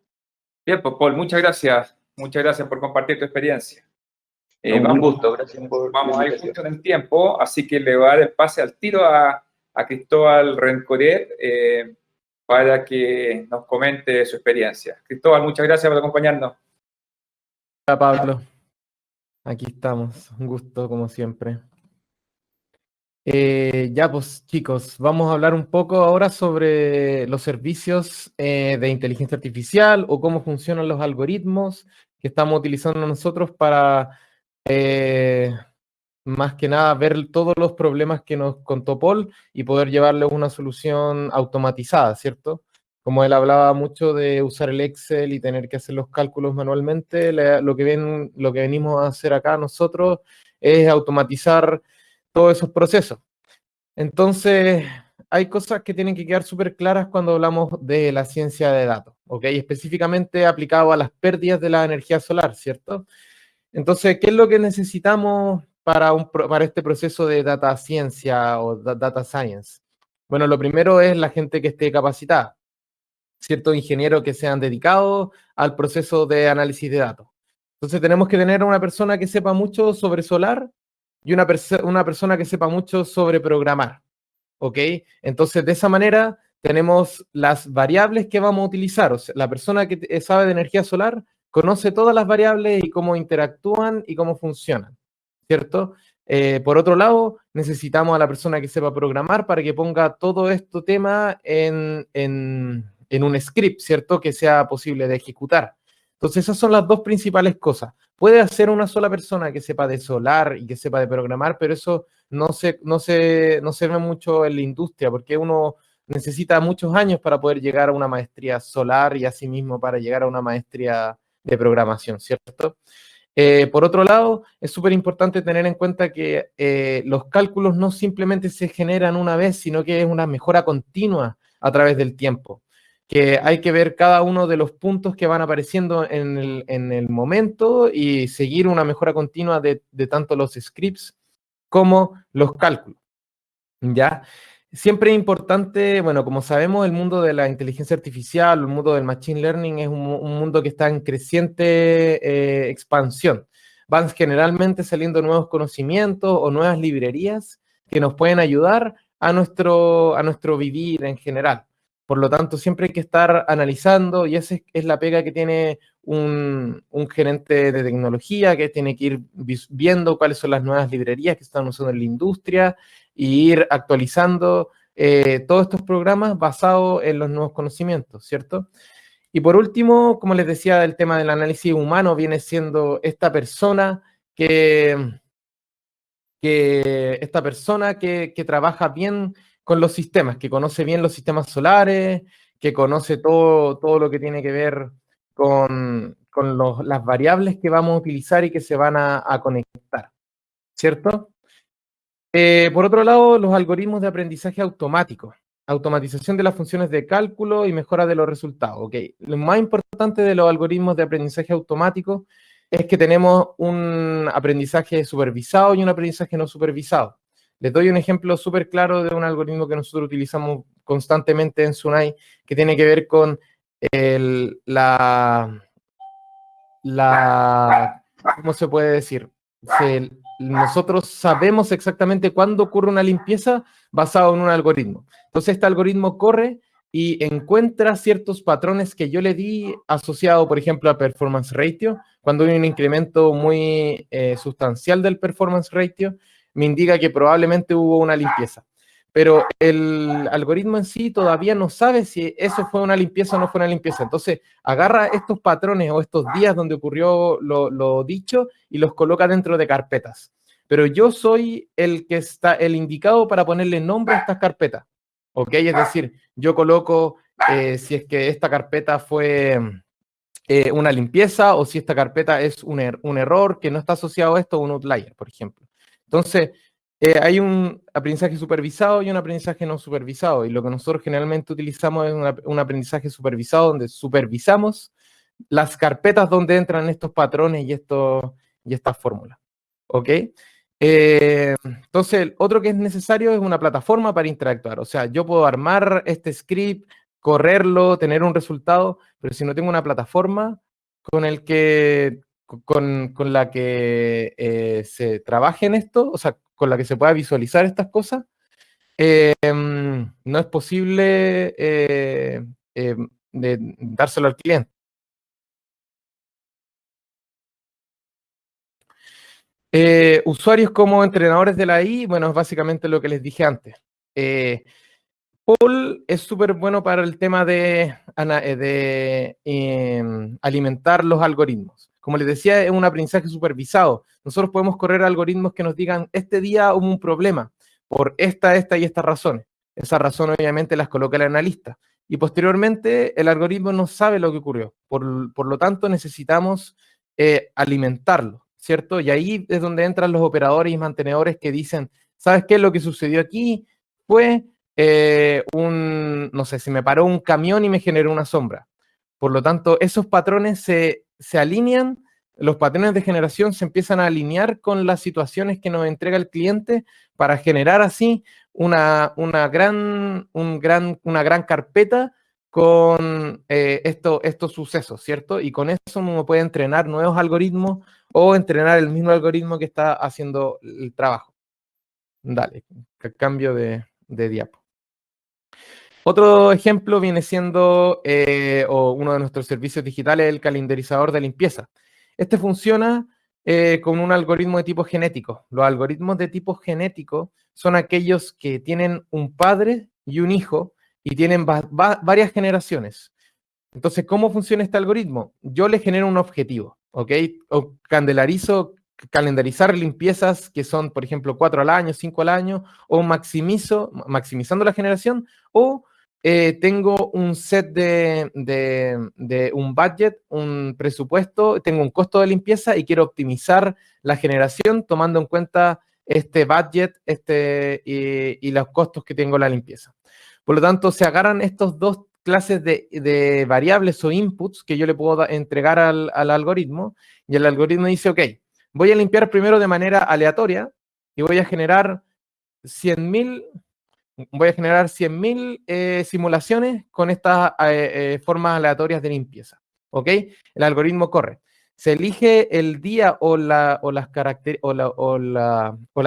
Bien, pues Paul, muchas gracias. Muchas gracias por compartir tu experiencia. Un gusto, gracias por vamos a ir justo en el tiempo, así que le voy a dar el pase al tiro a Cristóbal Rencoret para que nos comente su experiencia. Cristóbal, muchas gracias por acompañarnos. Hola Pablo, aquí estamos, un gusto como siempre. Ya pues chicos, vamos a hablar un poco ahora sobre los servicios de inteligencia artificial o cómo funcionan los algoritmos que estamos utilizando nosotros para más que nada ver todos los problemas que nos contó Paul y poder llevarle una solución automatizada, ¿cierto? Como él hablaba mucho de usar el Excel y tener que hacer los cálculos manualmente, lo que venimos a hacer acá nosotros es automatizar todos esos procesos. Entonces, hay cosas que tienen que quedar súper claras cuando hablamos de la ciencia de datos, ¿ok? Específicamente aplicado a las pérdidas de la energía solar, ¿cierto? Entonces, ¿qué es lo que necesitamos para este proceso de data ciencia o data science? Bueno, lo primero es la gente que esté capacitada, ciertos ingenieros que sean dedicados al proceso de análisis de datos. Entonces tenemos que tener una persona que sepa mucho sobre solar y una persona que sepa mucho sobre programar. ¿ok? Entonces, de esa manera tenemos las variables que vamos a utilizar. O sea, la persona que sabe de energía solar conoce todas las variables y cómo interactúan y cómo funcionan, ¿cierto? Por otro lado, necesitamos a la persona que sepa programar para que ponga todo este tema en un script, ¿cierto? Que sea posible de ejecutar. Entonces, esas son las dos principales cosas. Puede hacer una sola persona que sepa de solar y que sepa de programar, pero eso no se ve mucho en la industria, porque uno necesita muchos años para poder llegar a una maestría solar y asimismo para llegar a una maestría de programación, ¿cierto? Por otro lado, es súper importante tener en cuenta que los cálculos no simplemente se generan una vez, sino que es una mejora continua a través del tiempo, que hay que ver cada uno de los puntos que van apareciendo en el momento y seguir una mejora continua de tanto los scripts como los cálculos, ¿ya? Siempre es importante, bueno, como sabemos, el mundo de la inteligencia artificial, el mundo del machine learning es un mundo que está en creciente expansión. Van generalmente saliendo nuevos conocimientos o nuevas librerías que nos pueden ayudar a nuestro vivir en general. Por lo tanto, siempre hay que estar analizando, y esa es la pega que tiene un gerente de tecnología, que tiene que ir viendo cuáles son las nuevas librerías que están usando en la industria y ir actualizando todos estos programas basados en los nuevos conocimientos, ¿cierto? Y por último, como les decía, el tema del análisis humano viene siendo esta persona que trabaja bien con los sistemas, que conoce bien los sistemas solares, que conoce todo lo que tiene que ver con las variables que vamos a utilizar y que se van a conectar, ¿cierto? Por otro lado, los algoritmos de aprendizaje automático, automatización de las funciones de cálculo y mejora de los resultados. Okay. Lo más importante de los algoritmos de aprendizaje automático es que tenemos un aprendizaje supervisado y un aprendizaje no supervisado. Les doy un ejemplo súper claro de un algoritmo que nosotros utilizamos constantemente en Sunai, que tiene que ver con ¿cómo se puede decir? Nosotros sabemos exactamente cuándo ocurre una limpieza basado en un algoritmo. Entonces, este algoritmo corre y encuentra ciertos patrones que yo le di asociado, por ejemplo, a performance ratio. Cuando hay un incremento muy sustancial del performance ratio, me indica que probablemente hubo una limpieza. Pero el algoritmo en sí todavía no sabe si eso fue una limpieza o no fue una limpieza. Entonces, agarra estos patrones o estos días donde ocurrió lo dicho y los coloca dentro de carpetas. Pero yo soy el indicado para ponerle nombre a estas carpetas. ¿Ok? Es decir, yo coloco si es que esta carpeta fue una limpieza o si esta carpeta es un error que no está asociado a esto, un outlier, por ejemplo. Entonces, hay un aprendizaje supervisado y un aprendizaje no supervisado, y lo que nosotros generalmente utilizamos es un aprendizaje supervisado donde supervisamos las carpetas donde entran estos patrones y estas fórmulas. ¿Ok? Entonces, otro que es necesario es una plataforma para interactuar. O sea, yo puedo armar este script, correrlo, tener un resultado, pero si no tengo una plataforma con la que se trabaje en esto, o sea, con la que se pueda visualizar estas cosas, no es posible dárselo al cliente. Usuarios como entrenadores de la AI, bueno, es básicamente lo que les dije antes. Paul es súper bueno para el tema de alimentar los algoritmos. Como les decía, es un aprendizaje supervisado. Nosotros podemos correr algoritmos que nos digan, este día hubo un problema por esta y estas razones. Esas razones obviamente las coloca el analista. Y posteriormente el algoritmo no sabe lo que ocurrió. Por lo tanto, necesitamos alimentarlo, ¿cierto? Y ahí es donde entran los operadores y mantenedores que dicen, ¿sabes qué? Lo que sucedió aquí fue no sé, si me paró un camión y me generó una sombra. Por lo tanto, esos patrones se alinean, los patrones de generación se empiezan a alinear con las situaciones que nos entrega el cliente para generar así una gran carpeta con estos sucesos, ¿cierto? Y con eso uno puede entrenar nuevos algoritmos o entrenar el mismo algoritmo que está haciendo el trabajo. Dale, cambio de de diapo. Otro ejemplo viene siendo o uno de nuestros servicios digitales, el calendarizador de limpieza. Este funciona con un algoritmo de tipo genético. Los algoritmos de tipo genético son aquellos que tienen un padre y un hijo y tienen varias generaciones. Entonces, ¿cómo funciona este algoritmo? Yo le genero un objetivo, ¿ok? O calendarizar limpiezas que son, por ejemplo, 4 al año, 5 al año, o maximizando la generación, o tengo un set de un budget, un presupuesto, tengo un costo de limpieza y quiero optimizar la generación tomando en cuenta este budget y los costos que tengo la limpieza. Por lo tanto, se agarran estos dos clases de variables o inputs que yo le puedo entregar al algoritmo, y el algoritmo dice, ok, voy a limpiar primero de manera aleatoria y voy a generar 100.000 simulaciones con estas formas aleatorias de limpieza. ¿Ok? El algoritmo corre. Se elige el día o la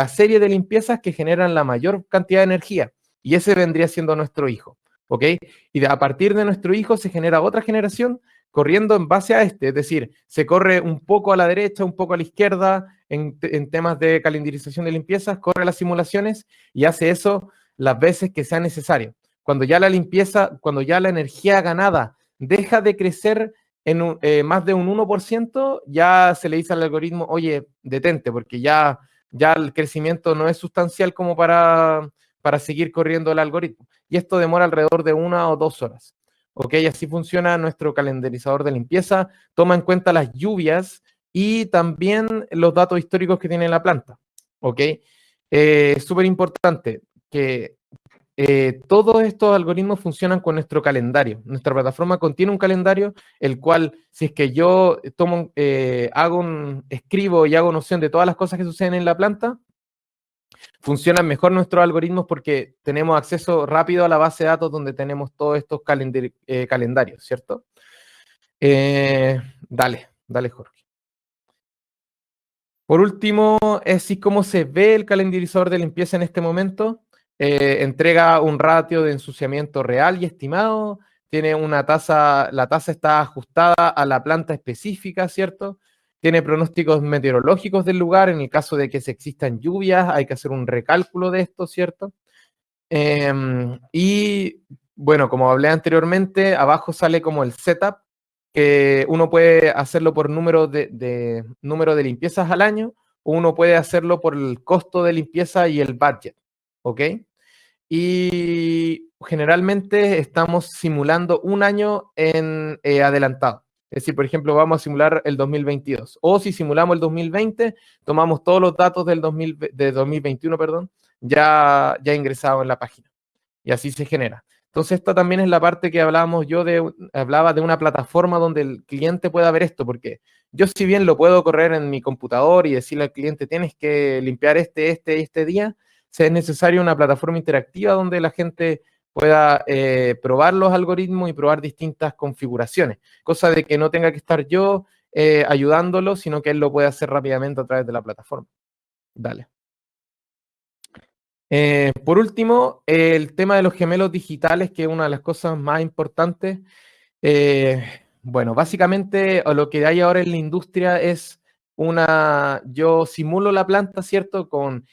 serie de limpiezas que generan la mayor cantidad de energía, y ese vendría siendo nuestro hijo. ¿Ok? Y a partir de nuestro hijo se genera otra generación corriendo en base a este, es decir, se corre un poco a la derecha, un poco a la izquierda en temas de calendarización de limpiezas, corre las simulaciones y hace eso las veces que sea necesario. Cuando ya la limpieza, cuando ya la energía ganada deja de crecer en más de un 1%, ya se le dice al algoritmo, oye, detente, porque ya el crecimiento no es sustancial como para seguir corriendo el algoritmo. Y esto demora alrededor de 1 o 2 horas. ¿Ok? Así funciona nuestro calendarizador de limpieza. Toma en cuenta las lluvias y también los datos históricos que tiene la planta. ¿Ok? Es súper importante que todos estos algoritmos funcionan con nuestro calendario. Nuestra plataforma contiene un calendario, el cual, si es que yo escribo y hago noción de todas las cosas que suceden en la planta, funcionan mejor nuestros algoritmos porque tenemos acceso rápido a la base de datos donde tenemos todos estos calendarios, ¿cierto? Dale, Jorge. Por último, es así como se ve el calendarizador de limpieza en este momento. Entrega un ratio de ensuciamiento real y estimado. Tiene una tasa, la tasa está ajustada a la planta específica, ¿cierto? Tiene pronósticos meteorológicos del lugar. En el caso de que se existan lluvias, hay que hacer un recálculo de esto, ¿cierto? Y bueno, como hablé anteriormente, abajo sale como el setup, que uno puede hacerlo por número de limpiezas al año, o uno puede hacerlo por el costo de limpieza y el budget, ¿ok? Y generalmente estamos simulando un año en adelantado. Es decir, por ejemplo, vamos a simular el 2022. O si simulamos el 2020, tomamos todos los datos de 2021, perdón, ya ingresados en la página. Y así se genera. Entonces, esta también es la parte que hablaba de una plataforma donde el cliente pueda ver esto, porque yo, si bien lo puedo correr en mi computador y decirle al cliente, tienes que limpiar este día, es necesaria una plataforma interactiva donde la gente pueda probar los algoritmos y probar distintas configuraciones, cosa de que no tenga que estar yo ayudándolo, sino que él lo puede hacer rápidamente a través de la plataforma. Dale. Por último, el tema de los gemelos digitales, que es una de las cosas más importantes. Bueno, básicamente lo que hay ahora en la industria es yo simulo la planta, ¿cierto? Con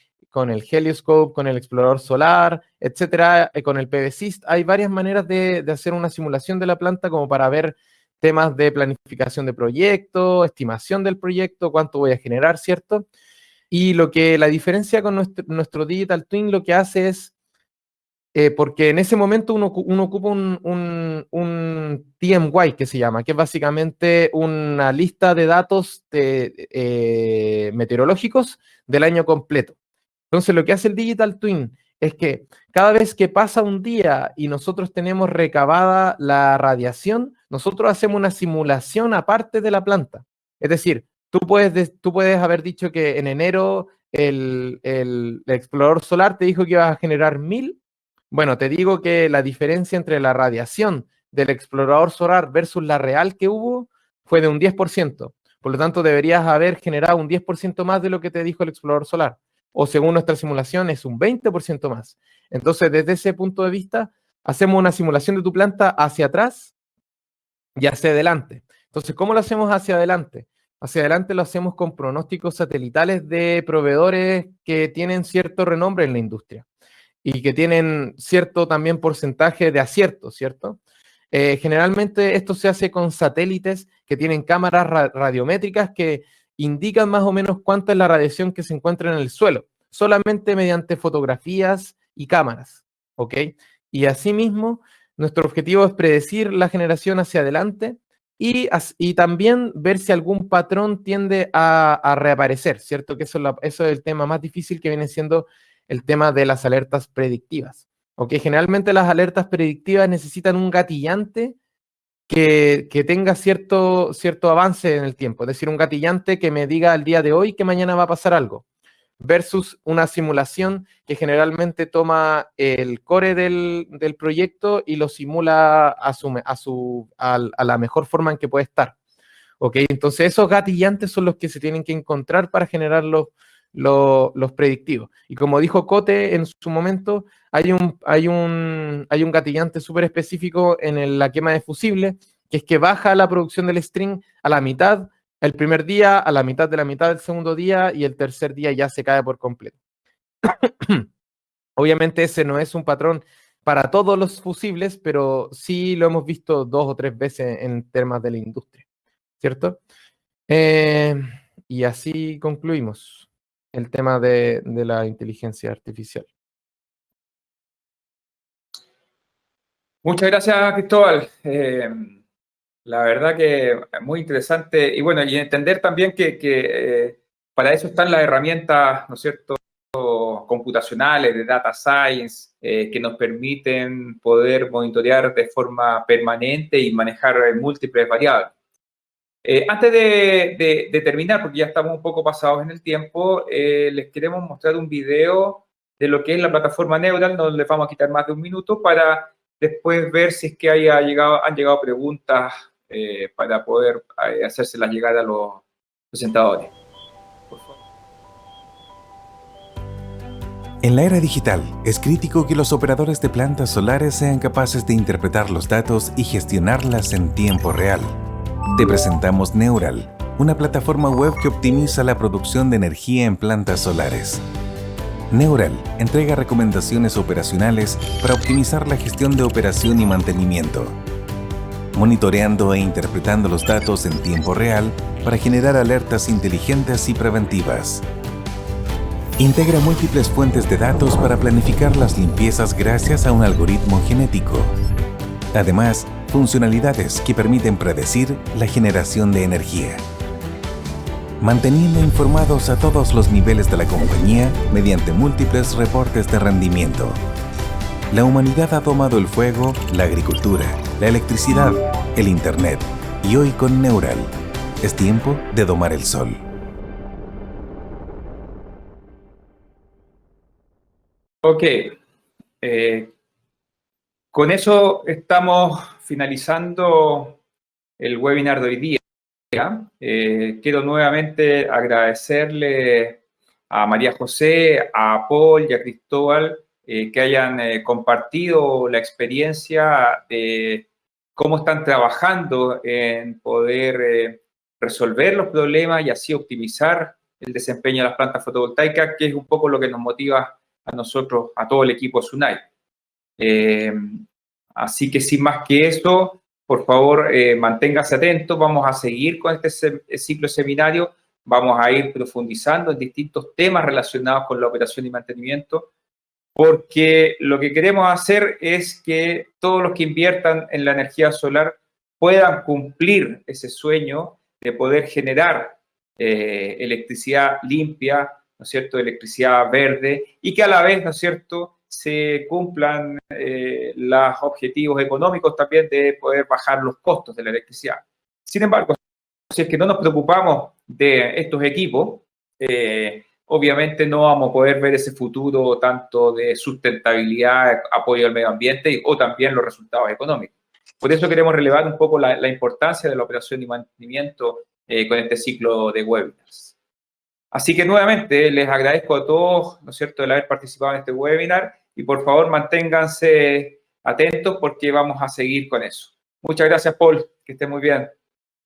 el Helioscope, con el explorador solar, etcétera, con el PVSys. Hay varias maneras de hacer una simulación de la planta como para ver temas de planificación de proyecto, estimación del proyecto, cuánto voy a generar, ¿cierto? Y la diferencia con nuestro Digital Twin lo que hace es, porque en ese momento uno ocupa un TMY que se llama, que es básicamente una lista de datos meteorológicos del año completo. Entonces lo que hace el Digital Twin es que cada vez que pasa un día y nosotros tenemos recabada la radiación, nosotros hacemos una simulación aparte de la planta. Es decir, tú puedes haber dicho que en enero el explorador solar te dijo que ibas a generar 1000. Bueno, te digo que la diferencia entre la radiación del explorador solar versus la real que hubo fue de un 10%. Por lo tanto, deberías haber generado un 10% más de lo que te dijo el explorador solar. o según nuestra simulación es un 20% más. Entonces, desde ese punto de vista, hacemos una simulación de tu planta hacia atrás y hacia adelante. Entonces, ¿cómo lo hacemos hacia adelante? Hacia adelante lo hacemos con pronósticos satelitales de proveedores que tienen cierto renombre en la industria y que tienen cierto también porcentaje de acierto, ¿cierto? Generalmente esto se hace con satélites que tienen cámaras radiométricas que indican más o menos cuánta es la radiación que se encuentra en el suelo, solamente mediante fotografías y cámaras, ¿ok? Y asimismo, nuestro objetivo es predecir la generación hacia adelante y también ver si algún patrón tiende a reaparecer, ¿cierto? Que eso es el tema más difícil, que viene siendo el tema de las alertas predictivas. ¿Ok? Generalmente las alertas predictivas necesitan un gatillante que tenga cierto avance en el tiempo, es decir, un gatillante que me diga al día de hoy que mañana va a pasar algo, versus una simulación que generalmente toma el core del proyecto y lo simula a la mejor forma en que puede estar. ¿Ok? Entonces esos gatillantes son los que se tienen que encontrar para generar los predictivos. Y como dijo Cote en su momento, hay un gatillante súper específico en la quema de fusible, que es que baja la producción del string a la mitad el primer día, a la mitad del segundo día, y el tercer día ya se cae por completo. Obviamente ese no es un patrón para todos los fusibles, pero sí lo hemos visto 2 o 3 veces en temas de la industria, ¿cierto? Y así concluimos el tema de la inteligencia artificial. Muchas gracias, Cristóbal. La verdad que muy interesante. Y bueno, y entender también que para eso están las herramientas, ¿no es cierto?, computacionales, de data science, que nos permiten poder monitorear de forma permanente y manejar múltiples variables. Antes de terminar, porque ya estamos un poco pasados en el tiempo, les queremos mostrar un video de lo que es la plataforma Neural. No les vamos a quitar más de un minuto para después ver si es que han llegado preguntas para poder hacérselas llegar a los presentadores. Por favor. En la era digital, es crítico que los operadores de plantas solares sean capaces de interpretar los datos y gestionarlas en tiempo real. Te presentamos Neural, una plataforma web que optimiza la producción de energía en plantas solares. Neural entrega recomendaciones operacionales para optimizar la gestión de operación y mantenimiento, monitoreando e interpretando los datos en tiempo real para generar alertas inteligentes y preventivas. Integra múltiples fuentes de datos para planificar las limpiezas gracias a un algoritmo genético. Además, funcionalidades que permiten predecir la generación de energía, manteniendo informados a todos los niveles de la compañía mediante múltiples reportes de rendimiento. La humanidad ha tomado el fuego, la agricultura, la electricidad, el Internet, y hoy con Neural es tiempo de domar el sol. Ok. Con eso estamos finalizando el webinar de hoy día. Quiero nuevamente agradecerle a María José, a Paul y a Cristóbal que hayan compartido la experiencia de cómo están trabajando en poder resolver los problemas y así optimizar el desempeño de las plantas fotovoltaicas, que es un poco lo que nos motiva a nosotros, a todo el equipo SUNAI. Así que sin más que eso, por favor, manténgase atento. Vamos a seguir con este ciclo de seminario. Vamos a ir profundizando en distintos temas relacionados con la operación y mantenimiento, porque lo que queremos hacer es que todos los que inviertan en la energía solar puedan cumplir ese sueño de poder generar electricidad limpia, ¿no es cierto?, electricidad verde, y que a la vez, ¿no es cierto?, se cumplan los objetivos económicos también de poder bajar los costos de la electricidad. Sin embargo, si es que no nos preocupamos de estos equipos, obviamente no vamos a poder ver ese futuro tanto de sustentabilidad, apoyo al medio ambiente o también los resultados económicos. Por eso queremos relevar un poco la importancia de la operación y mantenimiento con este ciclo de webinars. Así que nuevamente les agradezco a todos, ¿no es cierto?, el haber participado en este webinar y por favor manténganse atentos porque vamos a seguir con eso. Muchas gracias, Paul, que esté muy bien.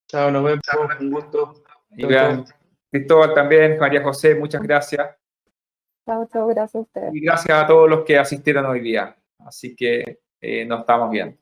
Chao, nos vemos, un gusto. Y vean, Cristóbal también, María José, muchas gracias. Chao, chao, gracias a ustedes. Y gracias a todos los que asistieron hoy día. Así que nos estamos viendo.